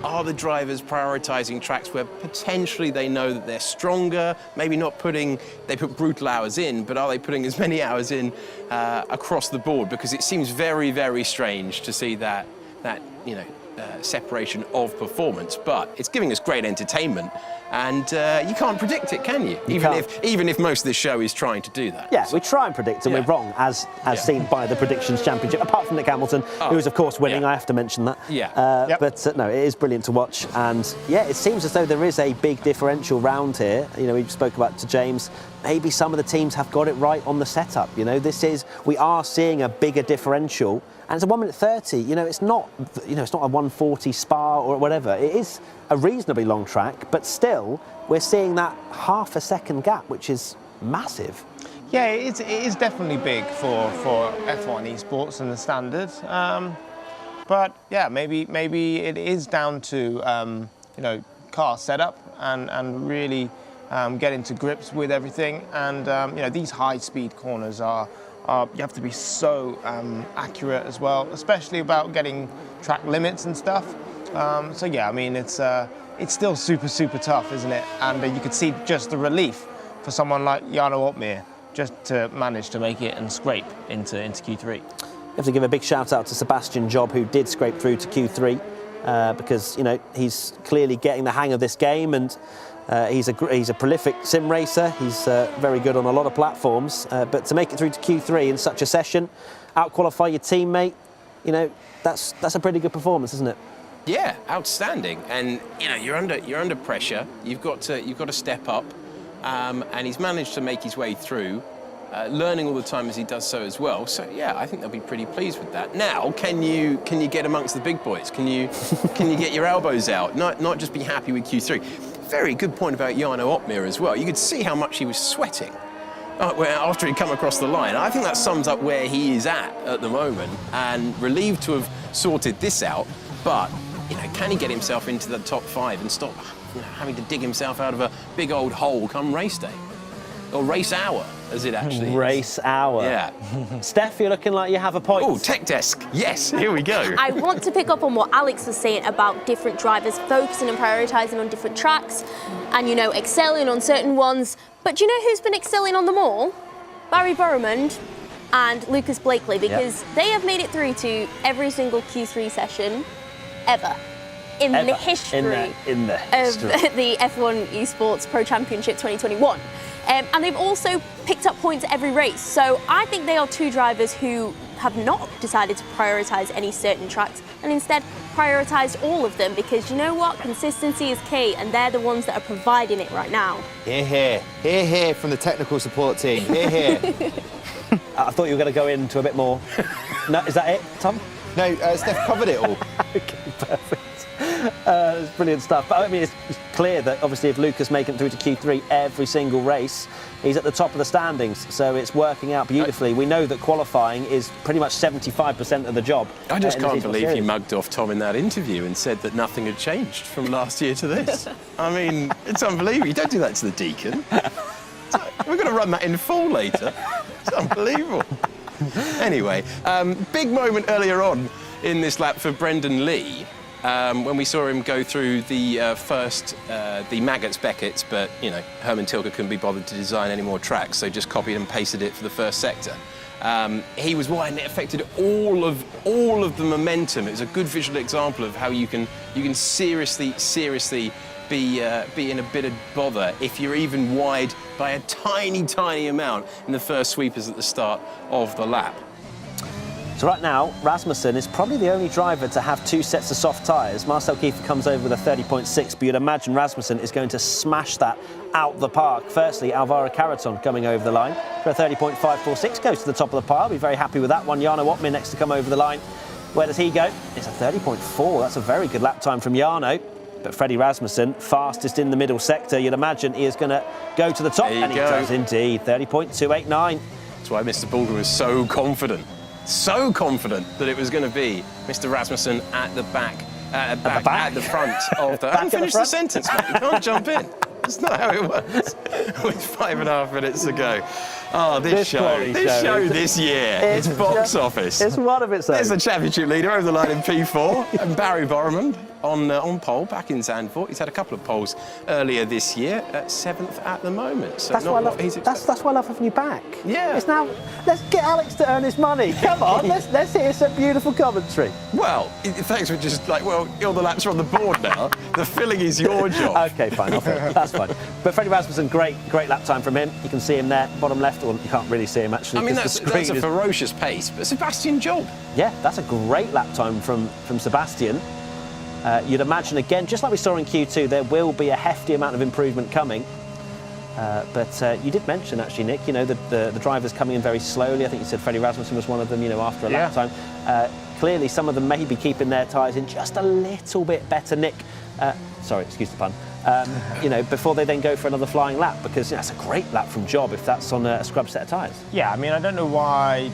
are the drivers prioritising tracks where potentially they know that they're stronger, maybe not they put brutal hours in, but are they putting as many hours in across the board? Because it seems very, very strange to see that separation of performance, but it's giving us great entertainment, and you can't predict it, can you? Even if most of this show is trying to do that. Yeah, we try and predict, and we're wrong, as seen by the Predictions Championship, apart from Nick Hamilton, who is, of course, winning. I have to mention that. Yeah. But no, it is brilliant to watch, and yeah, it seems as though there is a big differential round here. You know, we spoke about to James, maybe some of the teams have got it right on the setup. You know, we are seeing a bigger differential. And it's a 1:30. You know, it's not a 1:40 Spa or whatever. It is a reasonably long track, but still, we're seeing that half a second gap, which is massive. Yeah, it is definitely big for F1 esports and the standard. But yeah, maybe it is down to car setup and really getting to grips with everything. And these high-speed corners are you have to be so accurate as well, especially about getting track limits and stuff. So yeah, I mean it's still super tough, isn't it? And you could see just the relief for someone like Jarno Opmeer just to manage to make it and scrape into Q3. You have to give a big shout out to Sebastian Job, who did scrape through to Q3 because he's clearly getting the hang of this game, and he's a prolific sim racer. He's very good on a lot of platforms, but to make it through to Q3 in such a session, out-qualify your teammate, that's a pretty good performance, isn't it? Yeah, outstanding. And you're under pressure. You've got to step up, and he's managed to make his way through. Learning all the time as he does so as well. So yeah, I think they'll be pretty pleased with that. Now, can you get amongst the big boys? Can you get your elbows out? Not just be happy with Q3. Very good point about Jarno Opmeer as well. You could see how much he was sweating after he'd come across the line. I think that sums up where he is at the moment, and relieved to have sorted this out. But can he get himself into the top 5 and stop having to dig himself out of a big old hole come race day? Or race hour, as it actually is. Race hour. Yeah. Steph, you're looking like you have a point. Oh, tech desk. Yes, here we go. I want to pick up on what Alex was saying about different drivers focusing and prioritising on different tracks and, excelling on certain ones. But do you know who's been excelling on them all? Barry Boromond and Lucas Blakely, because they have made it through to every single Q3 session ever. In the history of the F1 Esports Pro Championship 2021. And they've also picked up points at every race. So I think they are two drivers who have not decided to prioritise any certain tracks and instead prioritised all of them, because you know what? Consistency is key, and they're the ones that are providing it right now. Hear, hear. Hear, hear from the technical support team. Hear, hear. I thought you were going to go into a bit more. No, is that it, Tom? No, Steph covered it all. Okay, perfect. It's brilliant stuff. But I mean, it's clear that obviously if Lucas making it through to Q3 every single race, he's at the top of the standings. So it's working out beautifully. We know that qualifying is pretty much 75% of the job. I just can't believe you mugged off Tom in that interview and said that nothing had changed from last year to this. I mean, it's unbelievable. You don't do that to the Deacon. We're going to run that in full later. It's unbelievable. Anyway, big moment earlier on in this lap for Brendan Lee. When we saw him go through the the Maggots Beckett's, but Herman Tilke couldn't be bothered to design any more tracks, so just copied and pasted it for the first sector. He was wide, and it affected all of the momentum. It was a good visual example of how you can seriously be in a bit of bother if you're even wide by a tiny amount in the first sweepers at the start of the lap. So right now, Rasmussen is probably the only driver to have 2 sets of soft tyres. Marcel Kiefer comes over with a 30.6, but you'd imagine Rasmussen is going to smash that out the park. Firstly, Alvaro Carreton coming over the line for a 30.546, goes to the top of the pile. Be very happy with that one. Jarno Opmeer next to come over the line. Where does he go? It's a 30.4. That's a very good lap time from Jarno. But Freddie Rasmussen, fastest in the middle sector. You'd imagine he is going to go to the top, and he does indeed. 30.289. That's why Mr. Bulger was so confident that it was going to be Mr. Rasmussen at the back, at the front of the... I haven't finished the sentence, mate. You can't jump in. That's not how it works. With 5.5 minutes to go. Oh, this show this year, it's box office. It's one of its own. There's the championship leader over the line in P4, and Barry Boromond on pole back in Zandvoort. He's had a couple of poles earlier this year, 7th at the moment. So that's why I love having you back. Yeah. It's now, let's get Alex to earn his money. Come on, let's hear some beautiful commentary. Well, thanks for just all the laps are on the board now. The filling is your job. Okay, fine, that's fine. But Freddie Rasmussen, great lap time from him. You can see him there, bottom left. Well, you can't really see him actually. I mean, that's a ferocious pace. But Sebastian Job. Yeah, that's a great lap time from Sebastian. You'd imagine, again, just like we saw in Q2, there will be a hefty amount of improvement coming. But you did mention, actually, Nick, the drivers coming in very slowly. I think you said Freddie Rasmussen was one of them, after a lap time. Clearly, some of them may be keeping their tyres in just a little bit better nick Sorry, excuse the pun. Before they then go for another flying lap, because that's a great lap from Job if that's on a scrub set of tyres. Yeah, I mean, I don't know why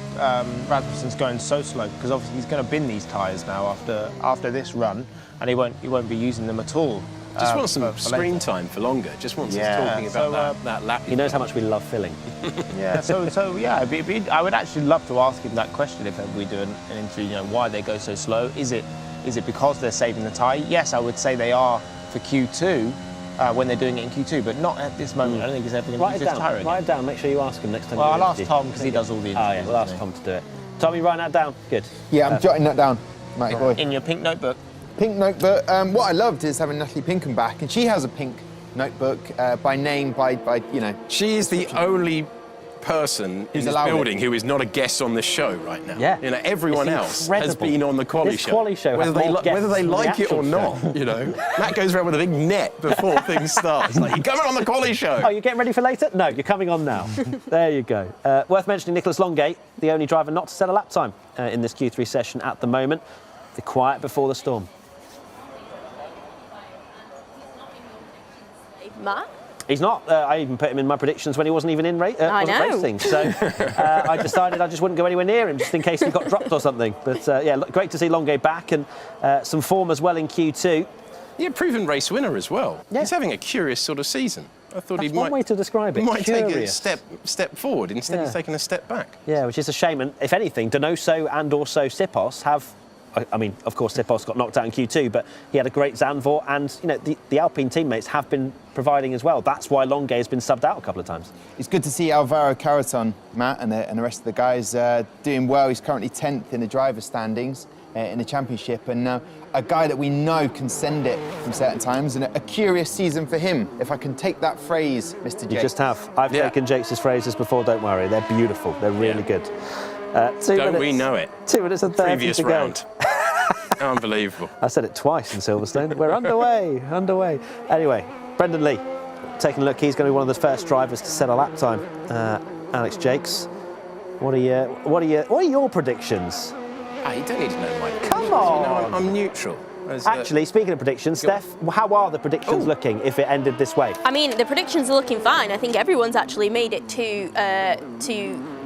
Rasmussen's going so slow, because obviously he's going to bin these tyres now after this run, and he won't be using them at all. Just wants some for screen later. time for longer. Just wants us Yeah, talking about that lap. He knows how much we love filling. Yeah, so yeah, I would actually love to ask him that question if we do an interview. Why they go so slow? Is it because they're saving the tyre? Yes, I would say they are for Q2 when they're doing it in Q2, but not at this moment. I don't think he's ever going to use this tyre again. Write it down. Make sure you ask him next time. Well, I'll ask Tom because he does all the interviews. Oh yeah, we'll ask Tom to do it. Tom, you writing that down? Good. Yeah, I'm jotting that down, Matty boy. In your pink notebook. Pink notebook. What I loved is having Natalie Pinkham back, and she has a pink notebook by name, by. She is the only person in this allowed building who is not a guest on the show right now. Yeah. Everyone It's else has incredible. been on the quali This show. quali show has whether more guests they than the like it or actual not. Matt goes around with a big net before things start. It's like, you're coming on the quali show. Oh, you're getting ready for later? No, you're coming on now. There you go. Worth mentioning Nicholas Longate, the only driver not to set a lap time in this Q3 session at the moment. The quiet before the storm. Matt? He's not. I even put him in my predictions when he wasn't even in racing. So I decided I just wouldn't go anywhere near him just in case he got dropped or something. But great to see Longay back and some form as well in Q2. Yeah, proven race winner as well. Yeah. He's having a curious sort of season. I thought That's he one might, way to describe it. might take a Curious. step forward. Instead, he's taking a step back. Yeah, which is a shame. And if anything, Donoso and also Sipos have. I mean, of course, Sipos got knocked out in Q2, but he had a great Zandvoort, and the Alpine teammates have been providing as well. That's why Longay has been subbed out a couple of times. It's good to see Alvaro Caraton, Matt, and the rest of the guys doing well. He's currently 10th in the driver standings in the championship, and a guy that we know can send it from certain times, and a curious season for him, if I can take that phrase, Mr. Jakes. You just have. I've taken Jakes' phrases before, don't worry. They're beautiful. They're really good. 2 minutes. We know it? 2 minutes and 30 Previous to go. round. Unbelievable. I said it twice in Silverstone. We're underway. Anyway, Brendan Lee, taking a look. He's going to be one of the first drivers to set a lap time. Alex Jakes, what are your predictions? You don't need to know my predictions. Come on. I'm neutral. Actually, speaking of predictions, Steph, how are the predictions looking if it ended this way? I mean, the predictions are looking fine. I think everyone's actually made it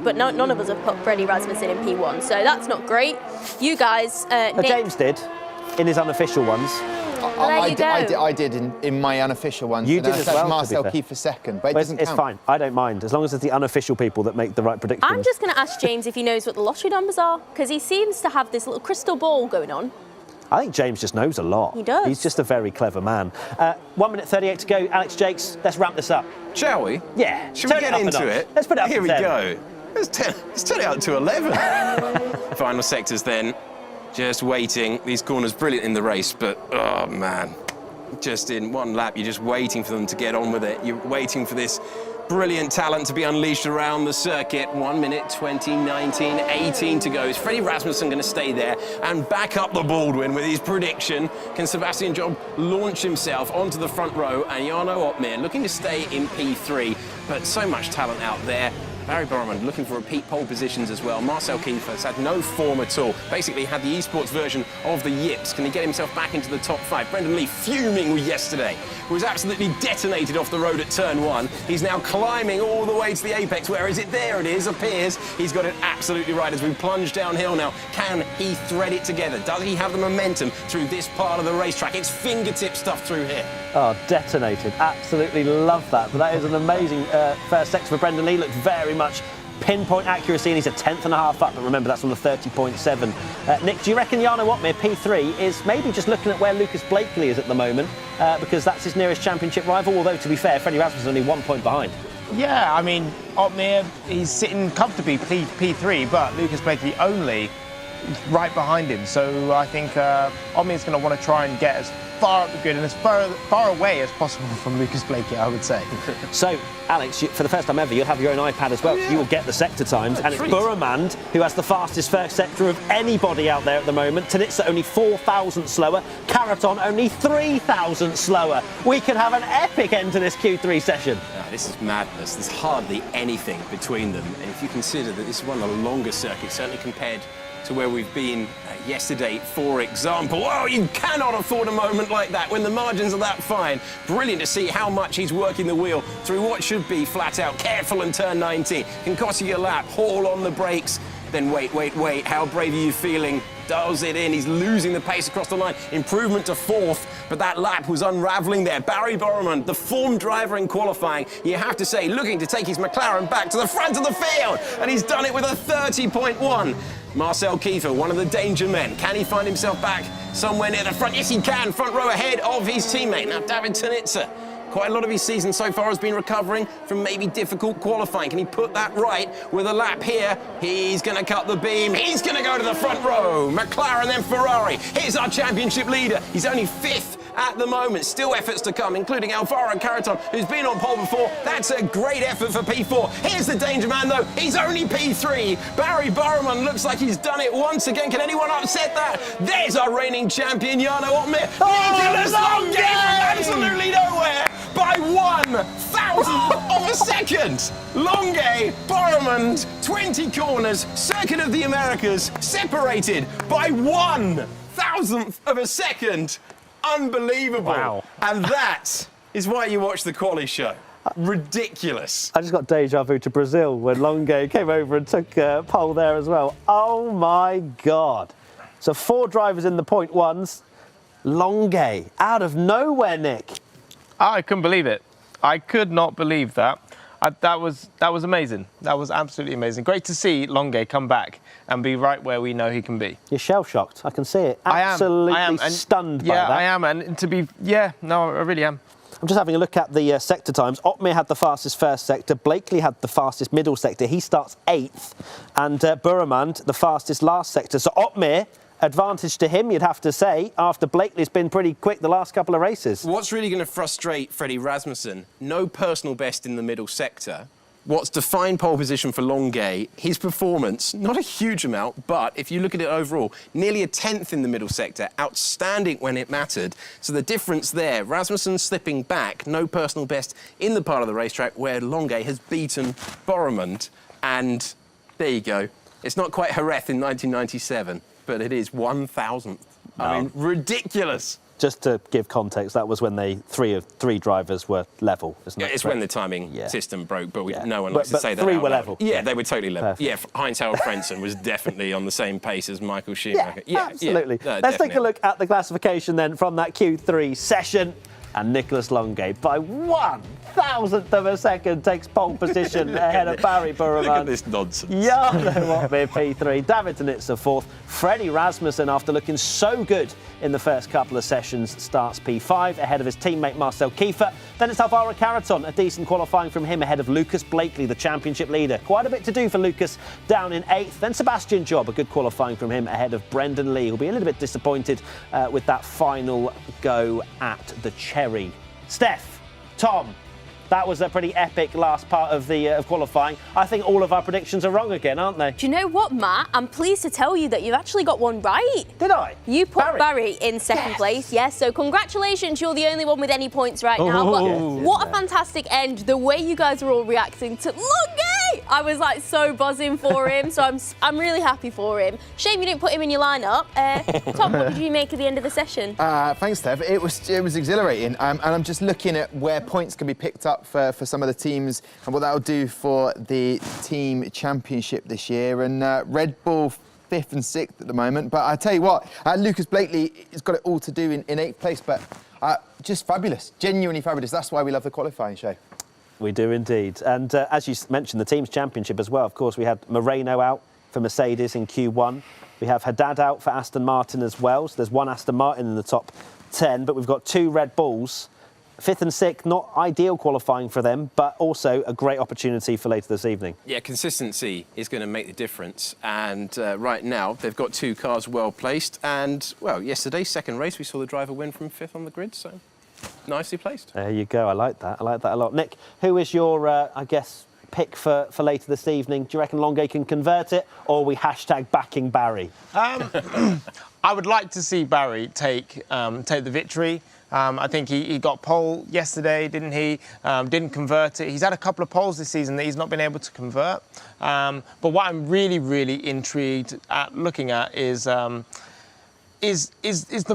but none of us have put Freddie Rasmussen in P1, so that's not great. You guys, Nick, James did in his unofficial ones. I did in my unofficial ones. You did as well, to be Marcel fair. Kiefer second, but it doesn't It's count. fine. I don't mind as long as it's the unofficial people that make the right predictions. I'm just going to ask James if he knows what the lottery numbers are, because he seems to have this little crystal ball going on. I think James just knows a lot. He does. He's just a very clever man. 1 minute 38 to go. Alex Jakes, let's ramp this up. Shall we? Yeah. Should we Turn get up a into notch. it? Let's put it up Here to we 10. go. Let's turn it out to 11. Final sectors then. Just waiting. These corners brilliant in the race, but oh man. Just in one lap, you're just waiting for them to get on with it. You're waiting for this brilliant talent to be unleashed around the circuit. 1 minute 20, 19, 18 to go. Is Freddie Rasmussen going to stay there and back up the Baldwin with his prediction? Can Sebastian Job launch himself onto the front row? And Jarno Opmeer looking to stay in P3, but so much talent out there. Barry Borman looking for repeat pole positions as well. Marcel Kiefer has had no form at all. Basically had the esports version of the yips. Can he get himself back into the top 5? Brendan Lee fuming with yesterday. Was absolutely detonated off the road at turn 1. He's now climbing all the way to the apex. Where is it? There it is, appears. He's got it absolutely right as we plunge downhill now. Can he thread it together? Does he have the momentum through this part of the racetrack? It's fingertip stuff through here. Oh, detonated. Absolutely love that. But that is an amazing first sector for Brendan Lee. Looked very much pinpoint accuracy, and he's a 10th and a half up. But remember, that's on the 30.7. Nick, do you reckon Jarno Opmeer, P3, is maybe just looking at where Lucas Blakely is at the moment? Because that's his nearest championship rival. Although, to be fair, Freddie Rasmussen is only 1 point behind. Yeah, I mean, Opmeer, he's sitting comfortably P3, but Lucas Blakely only right behind him. So I think Opmeer's going to want to try and get as far up the grid and as far away as possible from Lucas Blakely, I would say. So, Alex, for the first time ever, you'll have your own iPad as well. You will get the sector times. And it's treat. Burremand who has the fastest first sector of anybody out there at the moment. Tnitzer only 4,000 slower. Caraton only 3,000 slower. We could have an epic end to this Q3 session. This is madness. There's hardly anything between them. And if you consider that this is one of the longest circuits, certainly compared to where we've been yesterday, for example. Oh, you cannot afford a moment like that when the margins are that fine. Brilliant to see how much he's working the wheel through what should be flat out careful in turn 19. Can cost you your lap, haul on the brakes. Then wait. How brave are you feeling? Dials it in. He's losing the pace across the line. Improvement to 4th, but that lap was unravelling there. Barry Borman, the form driver in qualifying, you have to say, looking to take his McLaren back to the front of the field, and he's done it with a 30.1. Marcel Kiefer, one of the danger men. Can he find himself back somewhere near the front? Yes, he can. Front row ahead of his teammate. Now, David Tnitzer. Quite a lot of his season so far has been recovering from maybe difficult qualifying. Can he put that right with a lap here? He's going to cut the beam. He's going to go to the front row. McLaren, then Ferrari. Here's our championship leader. He's only 5th at the moment. Still efforts to come, including Alvaro Carreton, who's been on pole before. That's a great effort for P4. Here's the danger man, though. He's only P3. Barry Borman looks like he's done it once again. Can anyone upset that? There's our reigning champion, Jarno Opmeer. Ridiculous long game from absolutely nowhere by 1,000th of a second. Longue, Borman, 20 corners, Circuit of the Americas, separated by 1,000th of a second. Unbelievable. Wow. And that is why you watch the quali show. Ridiculous. I just got deja vu to Brazil when Longue came over and took pole there as well. Oh my God. So 4 drivers in the point ones. Longue, out of nowhere, Nick. I couldn't believe it. I could not believe that. That was amazing. That was absolutely amazing. Great to see Longue come back and be right where we know he can be. You're shell-shocked. I can see it. Absolutely I am. And stunned by that. Yeah, I am. And to be, I really am. I'm just having a look at the sector times. Opmeer had the fastest first sector. Blakely had the fastest middle sector. He starts 8th. And Buremund, the fastest last sector. So Opmeer, advantage to him, you'd have to say, after Blakely's been pretty quick the last couple of races. What's really going to frustrate Freddie Rasmussen? No personal best in the middle sector. What's defined pole position for Longue, his performance, not a huge amount, but if you look at it overall, nearly a 10th in the middle sector, outstanding when it mattered. So the difference there, Rasmussen slipping back, no personal best in the part of the racetrack where Longue has beaten Boremund. And there you go. It's not quite Jerez in 1997, but it is 1,000th. I mean, ridiculous. Just to give context, that was when three drivers were level, isn't it? Yeah, it's when the timing system broke, but no one likes to say that. 3 out were loud. level. Yeah, they were totally level. Perfect. Yeah, Heinz-Harald Frentzen was definitely on the same pace as Michael Schumacher. Yeah, absolutely. No, Let's take definitely. a look at the classification then from that Q3 session. And Nicholas Longue, by 1,000th of a second, takes pole position ahead of Barry Borman. Look at this nonsense. Jarno Opmeer P3, David Tnitzer 4th. Freddie Rasmussen, after looking so good in the first couple of sessions, starts P5 ahead of his teammate Marcel Kiefer. Then it's Alvaro Carreton, a decent qualifying from him ahead of Lucas Blakely, the championship leader. Quite a bit to do for Lucas down in 8th. Then Sebastian Job, a good qualifying from him ahead of Brendan Lee. He'll be a little bit disappointed with that final go at the Cherry. Steph, Tom, that was a pretty epic last part of the qualifying. I think all of our predictions are wrong again, aren't they? Do you know what, Matt? I'm pleased to tell you that you've actually got one right. Did I? You put Barry in second place, yes. So congratulations, you're the only one with any points right now. But what a fantastic end. The way you guys were all reacting to Longue! I was like so buzzing for him, so I'm really happy for him. Shame you didn't put him in your lineup. Tom, what did you make at the end of the session? Thanks, Steph. It was exhilarating, and I'm just looking at where points can be picked up for some of the teams and what that'll do for the team championship this year. And Red Bull 5th and 6th at the moment, but I tell you what, Lucas Blakely has got it all to do in 8th place, but just fabulous, genuinely fabulous. That's why we love the qualifying show. We do indeed. And as you mentioned, the team's championship as well. Of course, we had Moreno out for Mercedes in Q1. We have Haddad out for Aston Martin as well. So there's one Aston Martin in the top 10, but we've got 2 Red Bulls. 5th and 6th, not ideal qualifying for them, but also a great opportunity for later this evening. Yeah, consistency is going to make the difference. And right now, they've got 2 cars well placed. And, well, yesterday's second race, we saw the driver win from 5th on the grid, so nicely placed. There you go. I like that. I like that a lot. Nick, who is your, I guess, pick for later this evening? Do you reckon Longuet can convert it, or are we hashtag backing Barry? I would like to see Barry take the victory. I think he got pole yesterday, didn't he? Didn't convert it. He's had a couple of poles this season that he's not been able to convert. But what I'm really, really intrigued at looking at is the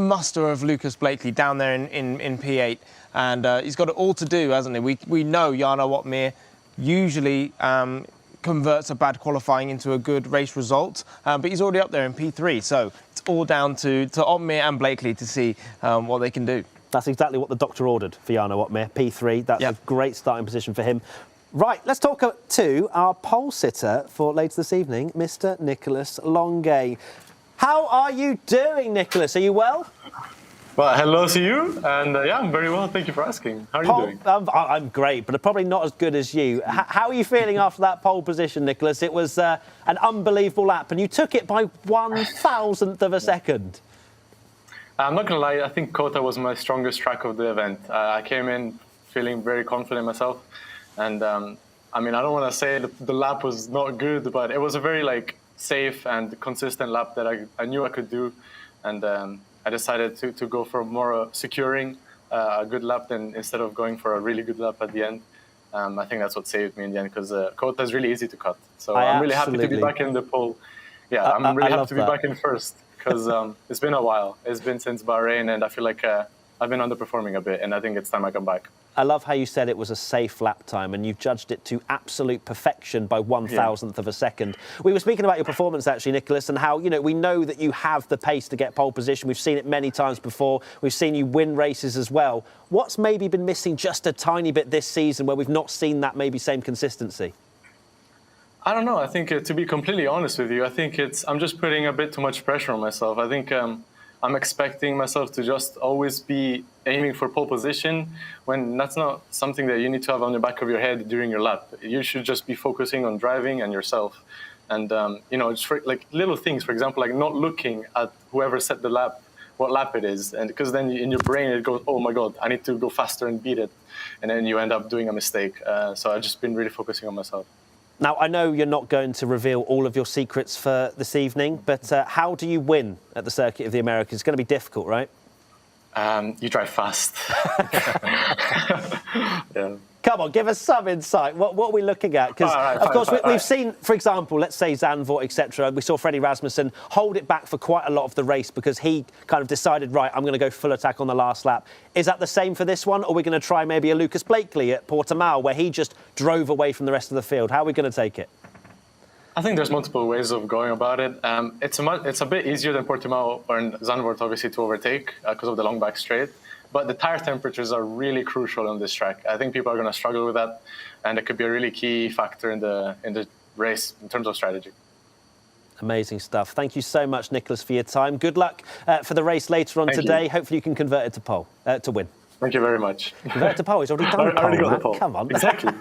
muster of Lucas Blakely down there in P8. And he's got it all to do, hasn't he? We know Jarno Opmeer usually converts a bad qualifying into a good race result, but he's already up there in P3. So it's all down to Opmeer and Blakely to see what they can do. That's exactly what the doctor ordered for Jarno Opmeer, P3. That's a great starting position for him. Right, let's talk to our pole sitter for later this evening, Mr. Nicholas Longuet. How are you doing, Nicholas? Are you well? Well, hello to you, and yeah, I'm very well. Thank you for asking. How are you doing? I'm great, but probably not as good as you. How are you feeling after that pole position, Nicholas? It was an unbelievable lap, and you took it by 1,000th of a second. I'm not going to lie, I think Kota was my strongest track of the event. I came in feeling very confident myself, and I mean, I don't want to say the lap was not good, but it was a very safe and consistent lap that I knew I could do, and I decided to go for more securing a good lap than instead of going for a really good lap at the end. I think that's what saved me in the end, because Kota is really easy to cut. So I'm really happy to be back in the pole. Yeah, I'm really happy to be back in first, because it's been a while. It's been since Bahrain, and I feel like I've been underperforming a bit, and I think it's time I come back. I love how you said it was a safe lap time, and you've judged it to absolute perfection by 1,000th of a second. We were speaking about your performance, actually, Nicholas, and how, we know that you have the pace to get pole position. We've seen it many times before. We've seen you win races as well. What's maybe been missing just a tiny bit this season where we've not seen that maybe same consistency? I don't know. I think, to be completely honest with you, I think I'm just putting a bit too much pressure on myself. I think I'm expecting myself to just always be aiming for pole position, when that's not something that you need to have on the back of your head during your lap. You should just be focusing on driving and yourself. And, just for, little things, for example, not looking at whoever set the lap, what lap it is. And because then in your brain it goes, oh my God, I need to go faster and beat it. And then you end up doing a mistake. So I've just been really focusing on myself. Now, I know you're not going to reveal all of your secrets for this evening, but how do you win at the Circuit of the Americas? It's going to be difficult, right? You drive fast. Yeah. Come on, give us some insight. What are we looking at? Because, of course, we've seen, for example, let's say Zandvoort, etc. We saw Freddie Rasmussen hold it back for quite a lot of the race because he kind of decided, right, I'm going to go full attack on the last lap. Is that the same for this one? Or are we going to try maybe a Lucas Blakely at Portimao where he just drove away from the rest of the field? How are we going to take it? I think there's multiple ways of going about it. It's a bit easier than Portimao or Zandvoort, obviously, to overtake because of the long back straight. But the tire temperatures are really crucial on this track. I think people are going to struggle with that, and it could be a really key factor in the race in terms of strategy. Amazing stuff. Thank you so much, Nicholas, for your time. Good luck for the race later on today. You. Hopefully you can convert it to pole, to win. Thank you very much. Convert to pole. He's already done I already got the pole. Come on. Exactly.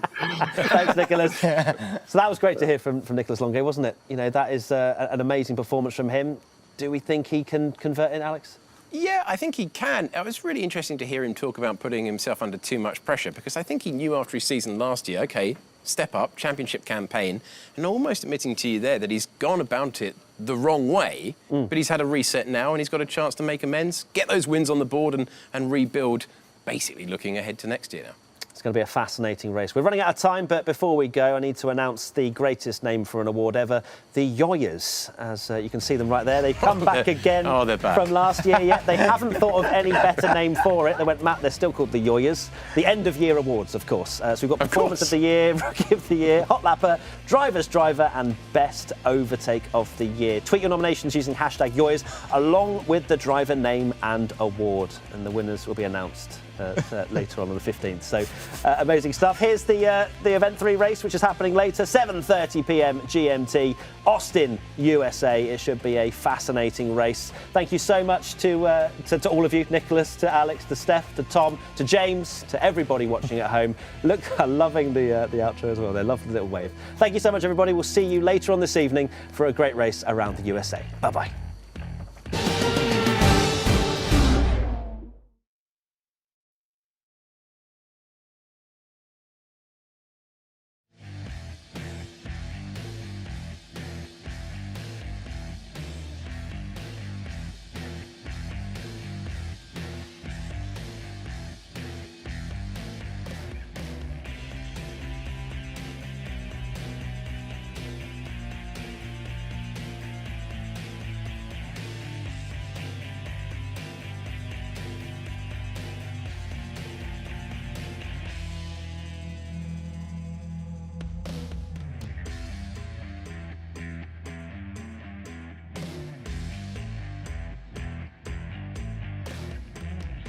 Thanks, Nicholas. So that was great to hear from Nicholas Longuet, wasn't it? That is an amazing performance from him. Do we think he can convert it, Alex? Yeah, I think he can. It was really interesting to hear him talk about putting himself under too much pressure, because I think he knew after his season last year, OK, step up, championship campaign, and almost admitting to you there that he's gone about it the wrong way, but he's had a reset now and he's got a chance to make amends, get those wins on the board and rebuild, basically looking ahead to next year now. It's going to be a fascinating race. We're running out of time, but before we go, I need to announce the greatest name for an award ever, the Yoyas. As you can see them right there, they've come back again from last year. Yet they haven't thought of any better name for it. They went, Matt, they're still called the Yoyas. The end-of-year awards, of course. So we've got Performance of the Year, Rookie of the Year, Hot Lapper, Driver's Driver, and Best Overtake of the Year. Tweet your nominations using hashtag Yoyas, along with the driver name and award. And the winners will be announced later on the 15th. So amazing stuff. Here's the Event 3 race, which is happening later, 7:30 p.m. GMT, Austin, USA. It should be a fascinating race. Thank you so much to all of you, Nicholas, to Alex, to Steph, to Tom, to James, to everybody watching at home. Look, I'm loving the outro as well. They love the little wave. Thank you so much, everybody. We'll see you later on this evening for a great race around the USA. Bye-bye.